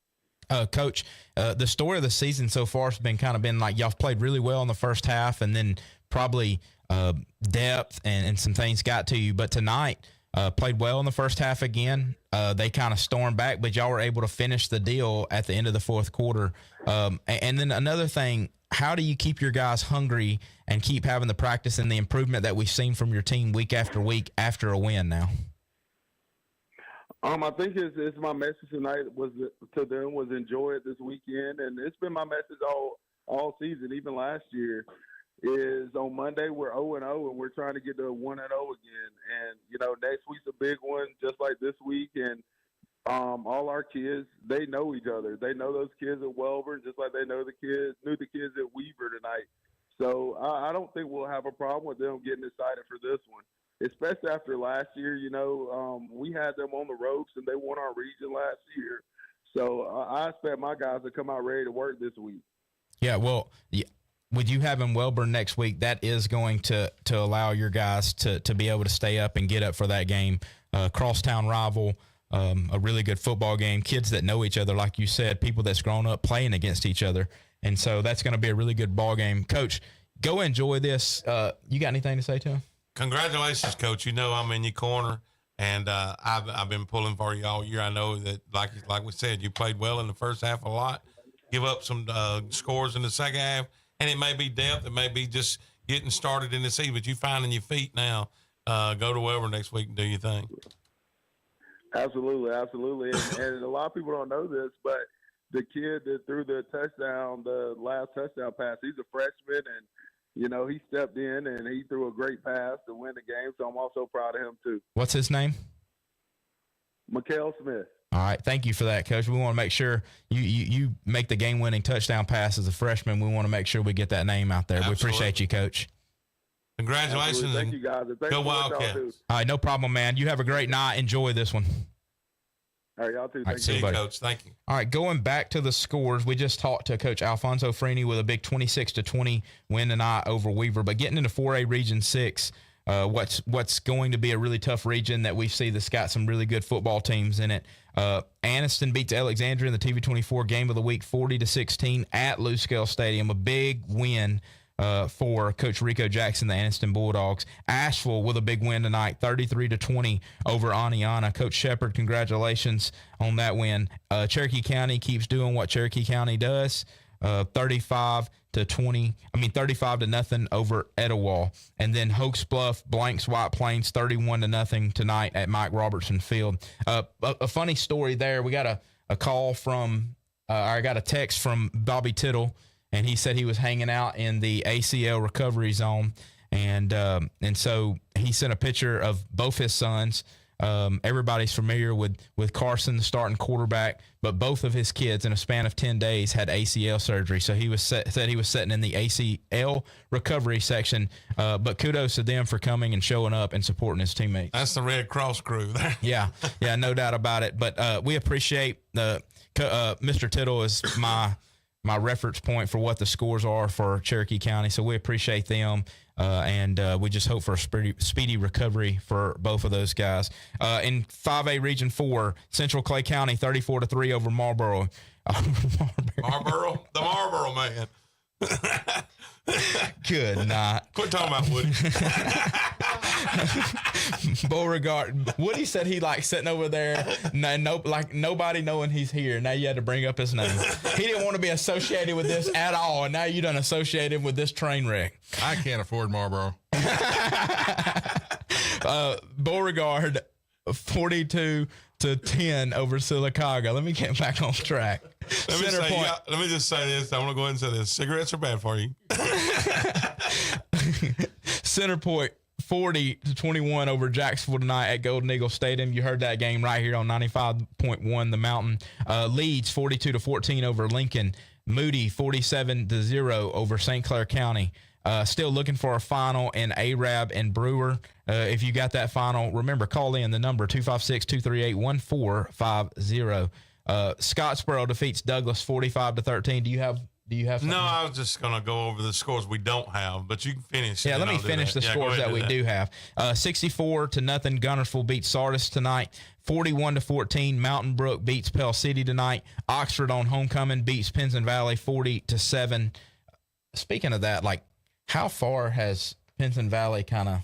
Coach, the story of the season so far has been like y'all played really well in the first half, and then probably depth and some things got to you. But tonight, played well in the first half again. They kind of stormed back, but y'all were able to finish the deal at the end of the fourth quarter. And then another thing, how do you keep your guys hungry and keep having the practice and the improvement that we've seen from your team week after week after a win now? I think it's my message tonight to them was enjoy it this weekend, and it's been my message all season, even last year. Is on Monday we're 0-0 and we're trying to get to 1-0 again, and next week's a big one, just like this week, and all our kids, they know each other. They know those kids at Welborn just like they knew the kids at Weaver tonight. So I don't think we'll have a problem with them getting excited for this one. Especially after last year, we had them on the ropes and they won our region last year. So I expect my guys to come out ready to work this week. Yeah, well, with you having Welborn next week, that is going to allow your guys to be able to stay up and get up for that game. Crosstown rival, a really good football game, kids that know each other, like you said, people that's grown up playing against each other. And so that's going to be a really good ball game. Coach, go enjoy this. You got anything to say to him? Congratulations, Coach. I'm in your corner, and I've been pulling for you all year. I know that, like we said, you played well in the first half a lot. Give up some scores in the second half, and it may be depth. It may be just getting started in the season, but you finding your feet now. Go to Welborn next week and do your thing. Absolutely. And a lot of people don't know this, but the kid that threw the last touchdown pass, he's a freshman, and he stepped in and he threw a great pass to win the game, so I'm also proud of him too. What's his name? Mikael Smith. All right, thank you for that, Coach. We want to make sure you make the game-winning touchdown pass as a freshman. We want to make sure we get that name out there. Absolutely. We appreciate you, Coach. Congratulations. Absolutely. Thank you, guys. Go Wildcats. All right, no problem, man. You have a great night. Enjoy this one. All right, y'all too. All right, Thank you, buddy. Coach. Thank you. All right, going back to the scores, we just talked to Coach Alfonso Freeney with a big 26-20 win tonight over Weaver. But getting into 4A Region 6, what's going to be a really tough region that we see that's got some really good football teams in it. Anniston beats Alexandria in the TV24 game of the week 40-16 at Lou Scale Stadium. A big win for Coach Rico Jackson, the Anniston Bulldogs. Asheville with a big win tonight, 33-20 over Aniana. Coach Shepard, congratulations on that win. Cherokee County keeps doing what Cherokee County does. 35-0 over Etowah. And then Hoax Bluff blanks White Plains 31-0 tonight at Mike Robertson Field. A funny story there. We got a call from, I got a text from Bobby Tittle, and he said he was hanging out in the ACL recovery zone. And so he sent a picture of both his sons. Everybody's familiar with Carson, the starting quarterback, but both of his kids in a span of 10 days had ACL surgery. So he said he was sitting in the ACL recovery section. But kudos to them for coming and showing up and supporting his teammates. That's the Red Cross crew there. Yeah, no doubt about it. But we appreciate Mr. Tittle is my reference point for what the scores are for Cherokee County. So we appreciate them. And we just hope for a speedy recovery for both of those guys. In 5A Region 4, Central Clay County 34-3 over Marlboro. Marlboro? The Marlboro man. Good night. Quit talking about Woody. Beauregard. Woody said he likes sitting over there, nobody knowing he's here. Now you had to bring up his name. He didn't want to be associated with this at all, and now you done associated with this train wreck. I can't afford Marlboro. Beauregard 42-10 over Sylacauga. Let me get back on track. Let me just say this. I want to go ahead and say this. Cigarettes are bad for you. Center Point 40-21 over Jacksonville tonight at Golden Eagle Stadium. You heard that game right here on 95.1 The Mountain. Leeds 42-14 over Lincoln. Moody 47-0 over St. Clair County. Still looking for a final in Arab and Brewer. If you got that final, remember, call in the number 256-238-1450. Scottsboro defeats Douglas 45-13. Do you have something? No, I was just going to go over the scores we don't have, but you can finish. Yeah, let me finish the scores that we do have. 64-0 Gunnersville beats Sardis tonight. 41-14 Mountain Brook beats Pell City tonight. Oxford on homecoming beats Pinson Valley 40-7. Speaking of that, how far has Pinson Valley kind of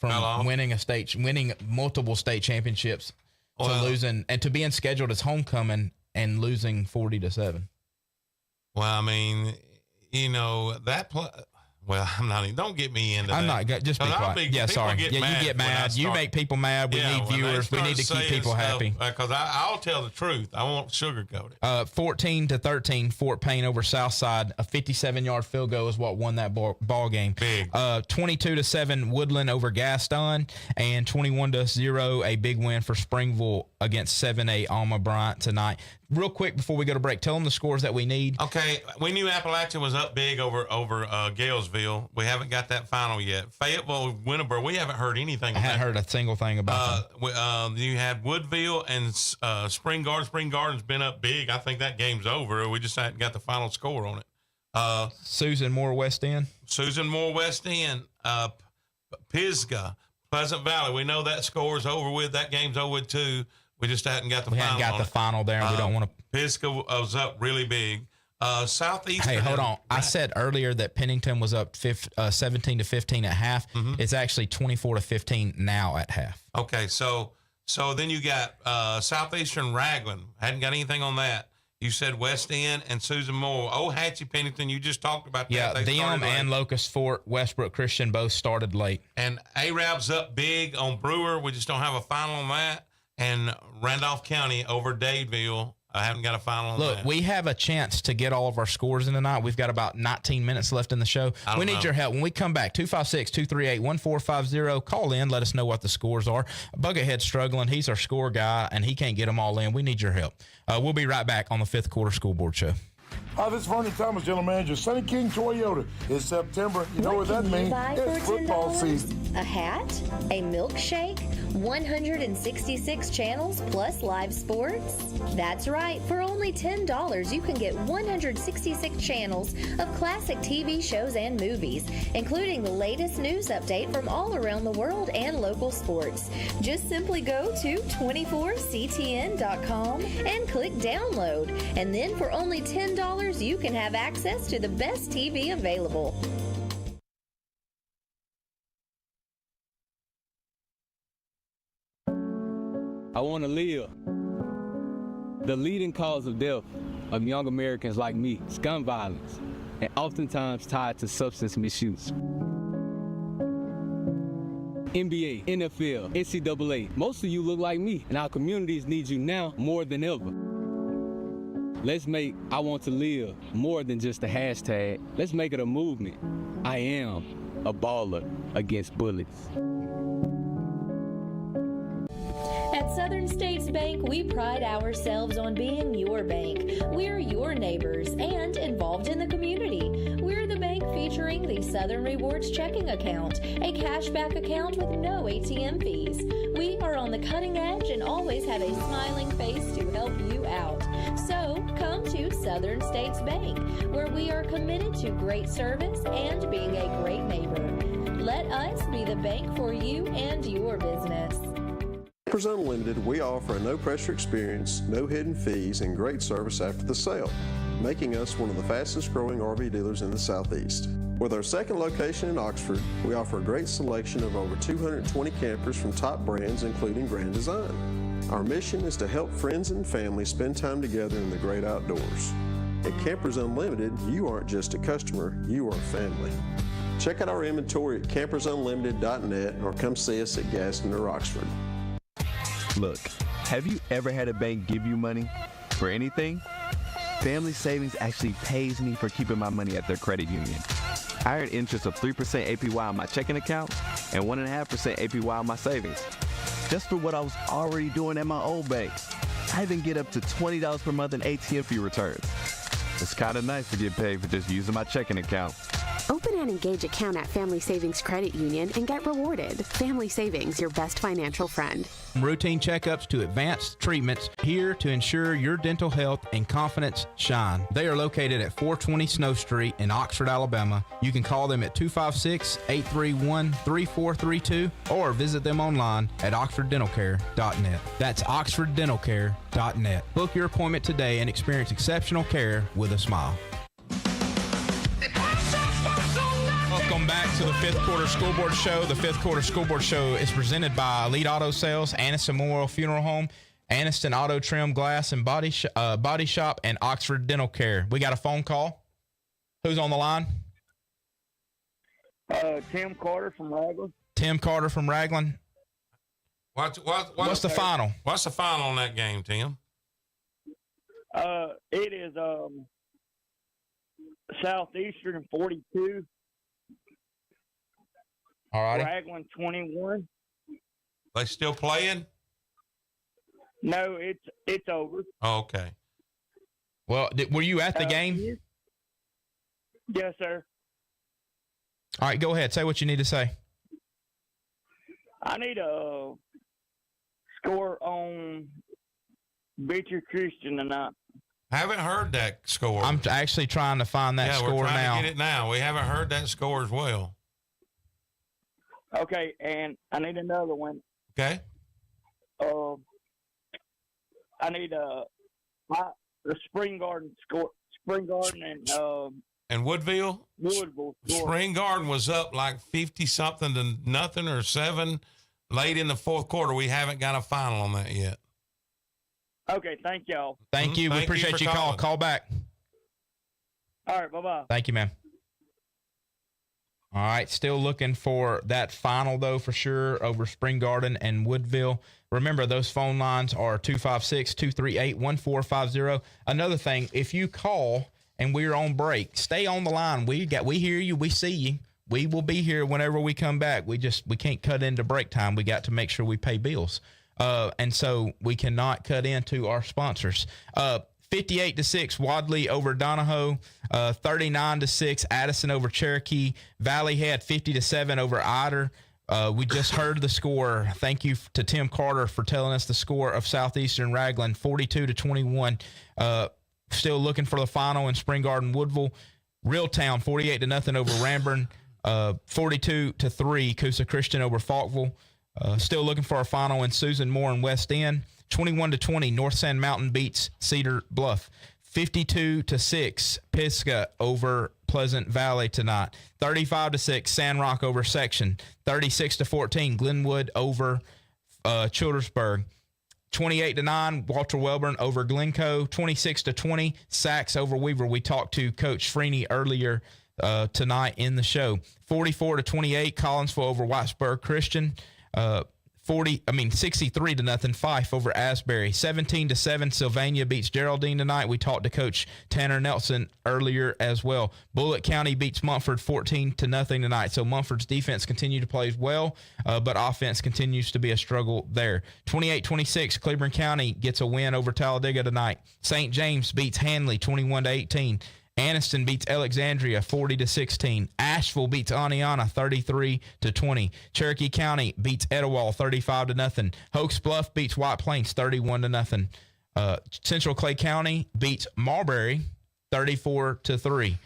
from winning multiple state championships to losing and to being scheduled as homecoming and losing 40-7. Well, I mean, you know, well, I'm not even, don't get me into that. I'm not, just be quiet. Yeah, sorry. You get mad. You make people mad. We need viewers. We need to keep people happy. Because I'll tell the truth. I won't sugarcoat it. 14-13, Fort Payne over Southside. A 57-yard field goal is what won that ball game. Big. 22-7, Woodland over Gaston. And 21-0, a big win for Springville against 7A Alma Bryant tonight. Real quick before we go to break, tell them the scores that we need. Okay, we knew Appalachian was up big over Galesville. We haven't got that final yet. Fayetteville, Winterboro, we haven't heard anything. I hadn't heard a single thing about that. You had Woodville and Spring Garden. Spring Garden's been up big. I think that game's over. We just hadn't got the final score on it. Susan Moore West End. Pisgah, Pleasant Valley. We know that score's over with. That game's over with too. We just hadn't got the final. We hadn't got the final there. We don't want to. Pisgah was up really big. Southeastern. Hey, hold on. I said earlier that Pennington was up 17-15 at half. Mm-hmm. It's actually 24-15 now at half. Okay, so then you got Southeastern Raglan. Hadn't got anything on that. You said West End and Susan Moore. Hatchie Pennington, you just talked about that. Yeah, Diem and Locust Fort, Westbrook Christian both started late. And Arab's up big on Brewer. We just don't have a final on that. And Randolph County over Dadeville. I haven't got a final on that. Look, we have a chance to get all of our scores in tonight. We've got about 19 minutes left in the show. We need your help. When we come back, 256-238-1450. Call in. Let us know what the scores are. Buckethead's struggling. He's our score guy, and he can't get them all in. We need your help. We'll be right back on the Fifth Quarter School Board Show. Hi, this is Vernon Thomas, General Manager, Sunny King Toyota. It's September. You know what that means? It's football season. A hat? A milkshake? 166 channels plus live sports? That's right. For only $10, you can get 166 channels of classic TV shows and movies, including the latest news update from all around the world and local sports. Just simply go to 24ctn.com and click download. And then for only $10, you can have access to the best TV available. I want to live. The leading cause of death of young Americans like me is gun violence, and oftentimes tied to substance misuse. NBA, NFL, NCAA, most of you look like me, and our communities need you now more than ever. Let's make I Want to Live more than just a hashtag. Let's make it a movement. I am a baller against bullets. At Southern States Bank, we pride ourselves on being your bank. We're your neighbors and involved in the community. We're the bank featuring the Southern Rewards checking account, a cashback account with no ATM fees. We are on the cutting edge and always have a smiling face to help you out. So come to Southern States Bank, where we are committed to great service and being a great neighbor. Let us be the bank for you and your business. Campers Unlimited, we offer a no-pressure experience, no hidden fees, and great service after the sale, making us one of the fastest-growing RV dealers in the Southeast. With our second location in Oxford, we offer a great selection of over 220 campers from top brands, including Grand Design. Our mission is to help friends and family spend time together in the great outdoors. At Campers Unlimited, you aren't just a customer, you are family. Check out our inventory at campersunlimited.net or come see us at Gaston or Oxford. Look, have you ever had a bank give you money for anything? Family Savings actually pays me for keeping my money at their credit union. I earn interest of 3% APY on my checking account and 1.5% APY on my savings, just for what I was already doing at my old bank. I even get up to $20 per month in ATM fee returns. It's kind of nice to get paid for just using my checking account. Open an Engage account at Family Savings Credit Union and get rewarded. Family Savings, your best financial friend. From routine checkups to advanced treatments, here to ensure your dental health and confidence shine. They are located at 420 Snow Street in Oxford, Alabama. You can call them at 256-831-3432 or visit them online at oxforddentalcare.net. That's oxforddentalcare.net. Book your appointment today and experience exceptional care with a smile. Welcome back to the Fifth Quarter Scoreboard Show. The Fifth Quarter Scoreboard Show is presented by Elite Auto Sales, Anniston Memorial Funeral Home, Anniston Auto Trim Glass and Body Shop, and Oxford Dental Care. We got a phone call. Who's on the line? Tim Carter from Raglan. Tim Carter from Raglan. What's the final? What's the final on that game, Tim? It is Southeastern 42. All right. Raglan 21. They still playing? No, it's over. Oh, okay. Well, were you at the game? Yes, sir. All right, go ahead. Say what you need to say. I need a score on Beecher Christian tonight. Haven't heard that score. I'm actually trying to find that score now. We're trying to get it now. We haven't heard that score as well. Okay, and I need another one. Okay. I need the Spring Garden score. Spring Garden and Woodville. Woodville. Spring Garden was up like 50-something to nothing or 7 late in the fourth quarter. We haven't got a final on that yet. Okay, thank y'all. Thank you. We appreciate you calling. Call back. All right, bye-bye. Thank you, man. All right, still looking for that final, though, for sure, over Spring Garden and Woodville. Remember, those phone lines are 256-238-1450. Another thing, if you call and we're on break, stay on the line. We hear you. We see you. We will be here whenever we come back. We can't cut into break time. We got to make sure we pay bills. And so we cannot cut into our sponsors. 58-6 Wadley over Donahoe, 39-6 Addison over Cherokee, Valley Head 50-7 over Ider. We just heard the score. Thank you to Tim Carter for telling us the score of Southeastern Raglan, 42-21. Still looking for the final in Spring Garden Woodville. Reeltown 48-0 over Ranburne, 42-3 Coosa Christian over Falkville. Still looking for our final in Susan Moore and West End. 21-20, North Sand Mountain beats Cedar Bluff. 52-6, Pisgah over Pleasant Valley tonight. 35-6, Sandrock over Section. 36-14, Glenwood over Childersburg. 28-9, Walter Welborn over Glencoe. 26-20, Sachs over Weaver. We talked to Coach Freeney earlier tonight in the show. 44-28, Collinsville over Whitesburg Christian. 63-0 Fife over Asbury. 17-7 Sylvania beats Geraldine tonight. We talked to Coach Tanner Nelson earlier as well. Bullitt County beats Mumford 14-0 tonight. So Mumford's defense continue to play well, but offense continues to be a struggle there. 28-26 Cleburne County gets a win over Talladega tonight. St. James beats Hanley 21-18. Anniston beats Alexandria 40-16. Asheville beats Aniana 33-20. Cherokee County beats Etowah 35-0. Hoax Bluff beats White Plains 31-0. Central Clay County beats Marbury 34-3.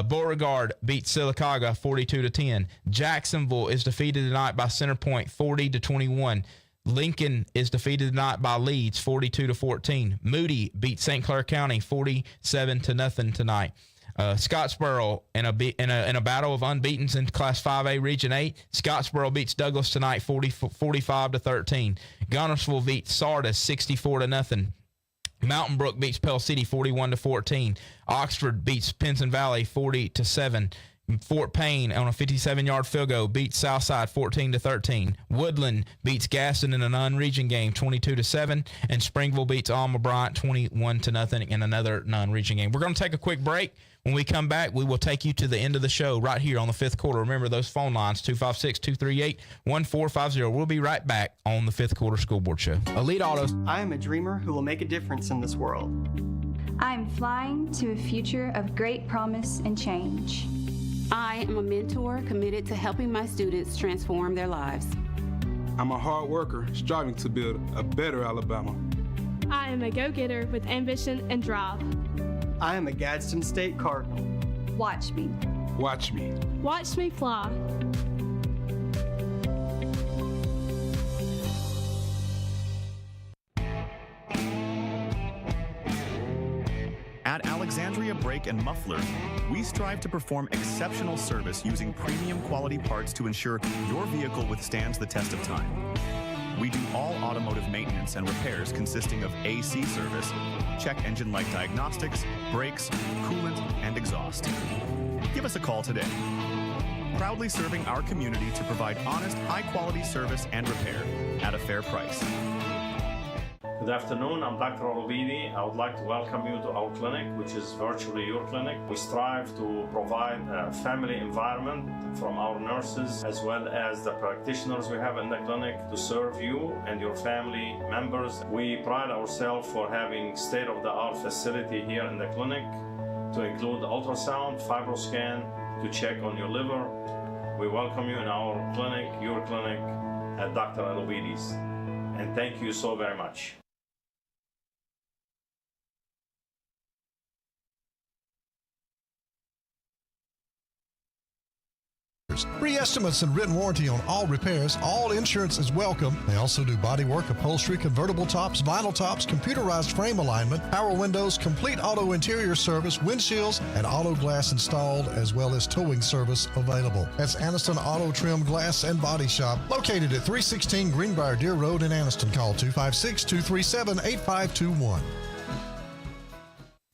Beauregard beats Sylacauga 42-10. Jacksonville is defeated tonight by Centerpoint 40-21. Lincoln is defeated tonight by Leeds 42-14. Moody beats St. Clair County 47-0 tonight. Scottsboro in a battle of unbeatens in Class 5A Region 8. Scottsboro beats Douglas tonight 45-13. Gunnersville beats Sardis 64-0. Mountain Brook beats Pell City 41-14. Oxford beats Pinson Valley 40-7. Fort Payne on a 57-yard field goal beats Southside 14-13. Woodland beats Gaston in a non-region game 22-7, and Springville beats Alma Bryant 21-0 in another non-region game. We're going to take a quick break. When we come back, we will take you to the end of the show right here on the Fifth Quarter. Remember those phone lines, 256-238-1450. We'll be right back on the Fifth Quarter School Board Show. Elite Autos. I am a dreamer who will make a difference in this world. I'm flying to a future of great promise and change. I am a mentor committed to helping my students transform their lives. I'm a hard worker striving to build a better Alabama. I am a go-getter with ambition and drive. I am a Gadsden State Cardinal. Watch me. Watch me. Watch me fly. At Alexandria Brake and Muffler, we strive to perform exceptional service using premium quality parts to ensure your vehicle withstands the test of time. We do all automotive maintenance and repairs consisting of AC service, check engine light diagnostics, brakes, coolant, and exhaust. Give us a call today. Proudly serving our community to provide honest, high-quality service and repair at a fair price. Good afternoon, I'm Dr. Olubidi. I would like to welcome you to our clinic, which is virtually your clinic. We strive to provide a family environment from our nurses as well as the practitioners we have in the clinic to serve you and your family members. We pride ourselves for having state-of-the-art facility here in the clinic to include ultrasound, fibroscan, to check on your liver. We welcome you in our clinic, your clinic, at Dr. Alobides. And thank you so very much. Free estimates and written warranty on all repairs. All insurance is welcome. They also do bodywork, upholstery, convertible tops, vinyl tops, computerized frame alignment, power windows, complete auto interior service, windshields, and auto glass installed, as well as towing service available. That's Anniston Auto Trim Glass and Body Shop, located at 316 Greenbrier Deer Road in Anniston. Call 256-237-8521.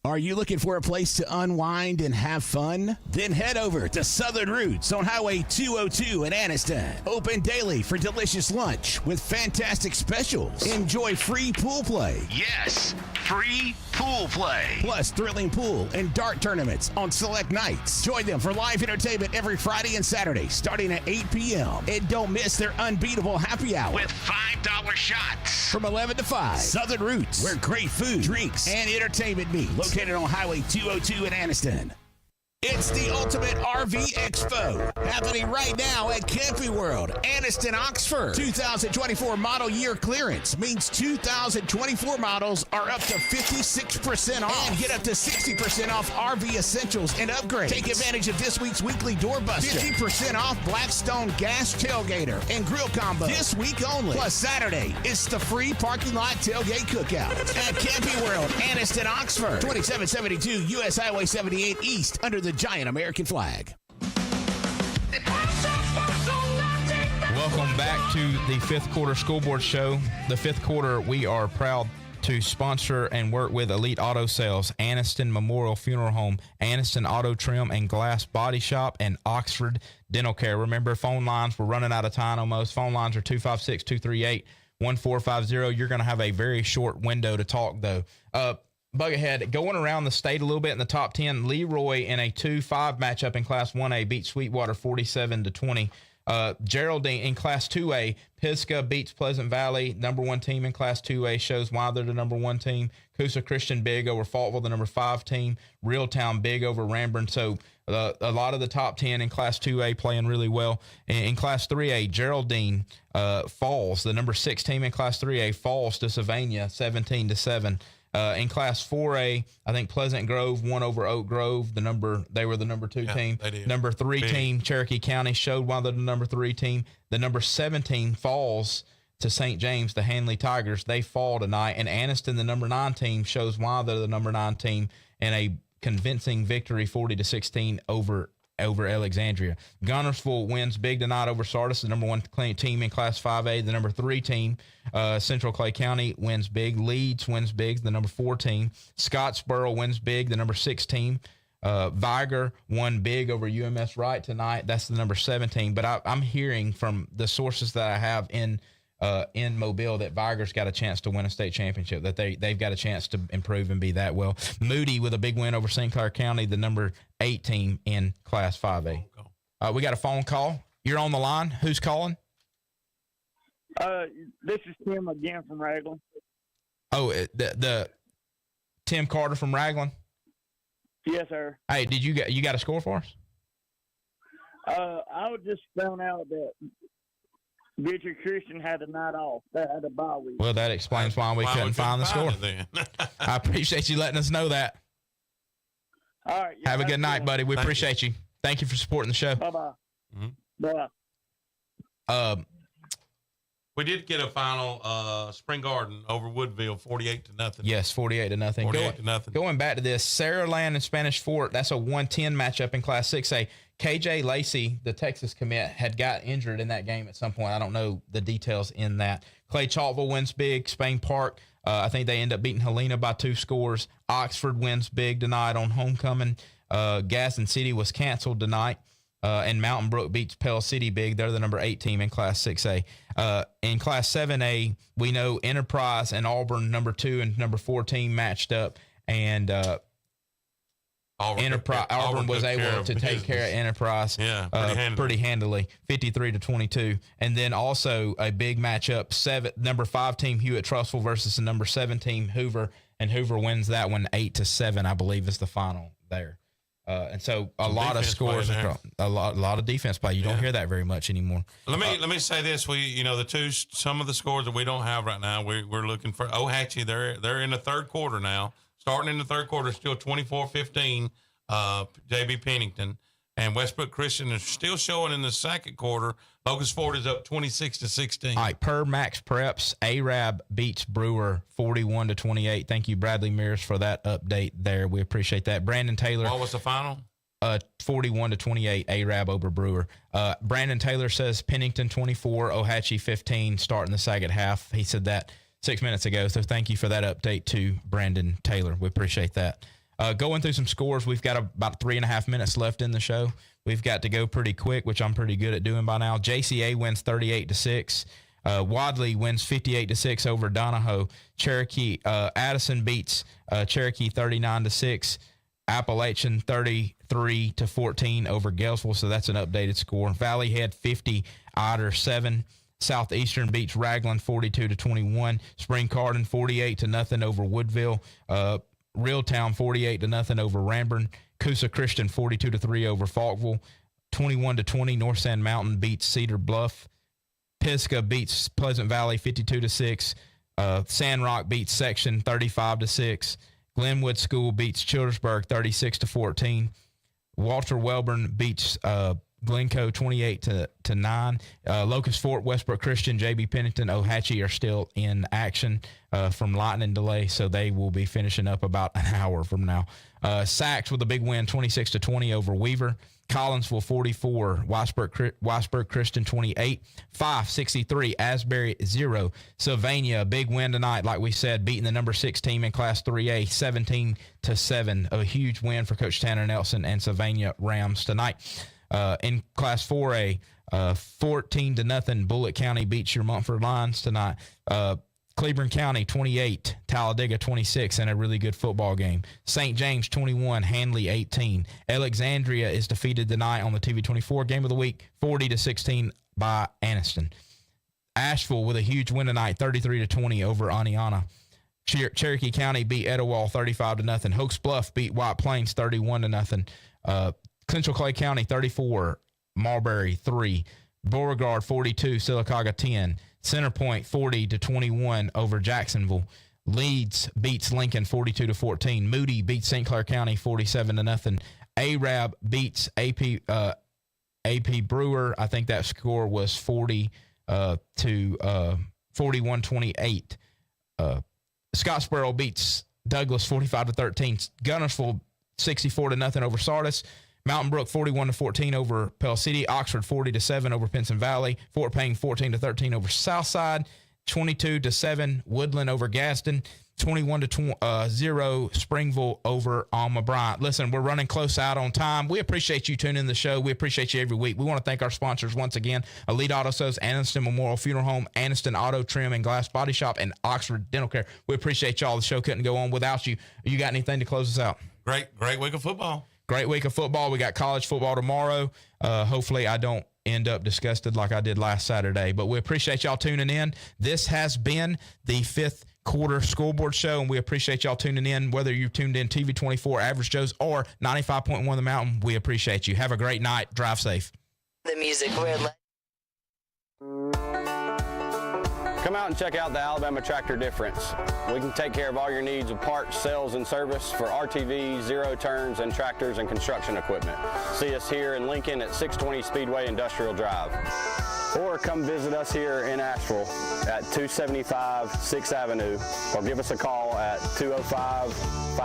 Are you looking for a place to unwind and have fun? Then head over to Southern Roots on Highway 202 in Anniston. Open daily for delicious lunch with fantastic specials. Enjoy free pool play. Yes, free pool play. Plus thrilling pool and dart tournaments on select nights. Join them for live entertainment every Friday and Saturday starting at 8 p.m. And don't miss their unbeatable happy hour with $5 shots from 11 to 5. Southern Roots, where great food, drinks, and entertainment meet. Located on Highway 202 in Anniston. It's the Ultimate RV Expo, happening right now at Camping World, Anniston, Oxford. 2024 model year clearance means 2024 models are up to 56% off. And get up to 60% off RV essentials and upgrades. Take advantage of this week's weekly doorbuster. 50% off Blackstone gas tailgater and grill combo this week only. Plus Saturday, it's the free parking lot tailgate cookout at Camping World, Anniston, Oxford. 2772 US Highway 78 East under the giant American flag. Welcome back to the fifth quarter school board show. The fifth quarter, we are proud to sponsor and work with Elite Auto Sales, Anniston Memorial Funeral Home, Anniston Auto Trim and Glass Body Shop, and Oxford Dental Care. Remember, phone lines, we're running out of time almost. Phone lines are 256-238-1450. You're going to have a very short window to talk, though. Buckethead, going around the state a little bit in the top 10, Leroy in a 2-5 matchup in Class 1A beats Sweetwater 47-20. Geraldine in Class 2A, Pisgah beats Pleasant Valley, number 1 team in Class 2A, shows why they're the number 1 team. Coosa Christian big over Faultville, the number 5 team. Reeltown big over Ranburne. So a lot of the top 10 in Class 2A playing really well. In Class 3A, Geraldine falls, the number 6 team in Class 3A, falls to Sylvania 17-7. In Class 4A, I think Pleasant Grove won over Oak Grove. They were the number 2 team. Number 3 team, Cherokee County, showed why they're the number 3 team. The number 17 falls to St. James, the Hanley Tigers. They fall tonight. And Anniston, the number 9 team, shows why they're the number 9 team in a convincing victory 40-16 over Alexandria. Gunnersville wins big tonight over Sardis, the number 1 team in Class 5A. The number 3 team, Central Clay County, wins big. Leeds wins big, the number 4 team. Scottsboro wins big, the number 6 team. Viger won big over UMS Wright tonight. That's the number 7 team. But I'm hearing from the sources that I have in Mobile that Viger's got a chance to win a state championship, that they've got a chance to improve and be that well. Moody with a big win over St. Clair County, the number 8 team in Class 5A. We got a phone call. You're on the line. Who's calling? This is Tim again from Raglan. Oh, the Tim Carter from Raglan? Yes, sir. Hey, you got a score for us? I was just found out that Beecher Christian had a night off. That had a bye week. Well, that explains why we couldn't find the score. I appreciate you letting us know that. All right. Have a good night, buddy. We appreciate you. Thank you for supporting the show. Bye-bye. Mm-hmm. Bye. We did get a final Spring Garden over Woodville, 48-0. Yes, 48-0. 48-0. Going back to this, Saraland and Spanish Fort, that's a 110 matchup in Class 6A. KJ Lacey, the Texas commit, had got injured in that game at some point. I don't know the details in that. Clay Chalkville wins big. Spain Park, I think they end up beating Helena by 2 scores. Oxford wins big tonight on homecoming. Gadsden City was canceled tonight. And Mountain Brook beats Pell City big. They're the number 8 team in Class 6A. In Class 7A, we know Enterprise and Auburn, number 2 and number 4 team, matched up. And Auburn was able to take care of Enterprise pretty handily, 53-22. And then also a big matchup, number 5 team Hewitt-Trussville versus the number 7 team Hoover. And Hoover wins that one 8-7, I believe, is the final there. And so a lot of scores, a lot of defense play. You don't hear that very much anymore. Let me say this: some of the scores that we don't have right now. We're looking for Ohatchee. They're in the third quarter now. Starting in the third quarter, still 24-15. JB Pennington and Westbrook Christian is still showing in the second quarter. Locust Ford is up 26-16. All right, per Max Preps, Arab beats Brewer 41-28. Thank you, Bradley Mears, for that update there. We appreciate that. Brandon Taylor. What was the final? 41-28, Arab over Brewer. Brandon Taylor says Pennington 24, Ohatchee 15, starting the second half. He said that 6 minutes ago, so thank you for that update to Brandon Taylor. We appreciate that. Going through some scores, we've got about 3.5 minutes left in the show. We've got to go pretty quick, which I'm pretty good at doing by now. JCA wins 38-6. Wadley wins 58-6 over Donahoe. Cherokee Addison beats Cherokee 39-6. Appalachian 33-14 over Galesville, so that's an updated score. Valley Head 50, Otter 7. Southeastern beats Raglan 42-21. Spring Cardin 48-0 over Woodville. Reeltown 48-0 over Ranburne. Coosa Christian 42-3 over Falkville. 21-20 North Sand Mountain beats Cedar Bluff. Pisgah beats Pleasant Valley 52-6. Sandrock beats Section 35-6. Glenwood School beats Childersburg 36-14. Walter Welborn beats Glencoe 28-9. Locust Fort, Westbrook Christian, JB Pennington, Ohatchee are still in action from lightning delay, so they will be finishing up about an hour from now. Sachs with a big win, 26-20 over Weaver. Collinsville 44, Weisberg Christian 28, 5-63, Asbury 0. Sylvania, a big win tonight, like we said, beating the number 6 team in Class 3A, 17-7. A huge win for Coach Tanner Nelson and Sylvania Rams tonight. In Class 4A, 14-0, Bullitt County beats your Montford Lions tonight. Cleburne County 28, Talladega 26, and a really good football game. St. James 21, Handley 18. Alexandria is defeated tonight on the TV24 game of the week, 40-16 by Anniston. Asheville with a huge win tonight, 33-20 over Aniana. Cherokee County beat Etowah 35-0. Hokes Bluff beat White Plains 31-0. Central Clay County 34, Marbury 3. Beauregard 42, Sylacauga 10. Centerpoint 40-21 over Jacksonville. Leeds beats Lincoln 42-14. Moody beats St. Clair County 47-0. Arab beats AP Brewer. I think that score was 41-28. Scottsboro beats Douglas 45-13. Gunnersville 64-0 over Sardis. Mountain Brook 41-14 over Pell City. Oxford 40-7 over Pinson Valley. Fort Payne 14-13 over Southside. 22-7 Woodland over Gadsden. 21-0 Springville over Alma Bryant. Listen, we're running close out on time. We appreciate you tuning in the show. We appreciate you every week. We want to thank our sponsors once again: Elite Auto Sales, Anniston Memorial Funeral Home, Anniston Auto Trim and Glass Body Shop, and Oxford Dental Care. We appreciate y'all. The show couldn't go on without you. You got anything to close us out? Great week of football. Great week of football. We got college football tomorrow. Hopefully I don't end up disgusted like I did last Saturday. But we appreciate y'all tuning in. This has been the Fifth Quarter Scoreboard Show, and we appreciate y'all tuning in, whether you tuned in TV24, Average Joe's, or 95.1 The Mountain. We appreciate you. Have a great night. Drive safe. The music we're Come out and check out the Alabama Tractor Difference. We can take care of all your needs of parts, sales, and service for RTVs, zero turns, and tractors and construction equipment. See us here in Lincoln at 620 Speedway Industrial Drive. Or come visit us here in Asheville at 275 6th Avenue, or give us a call at 205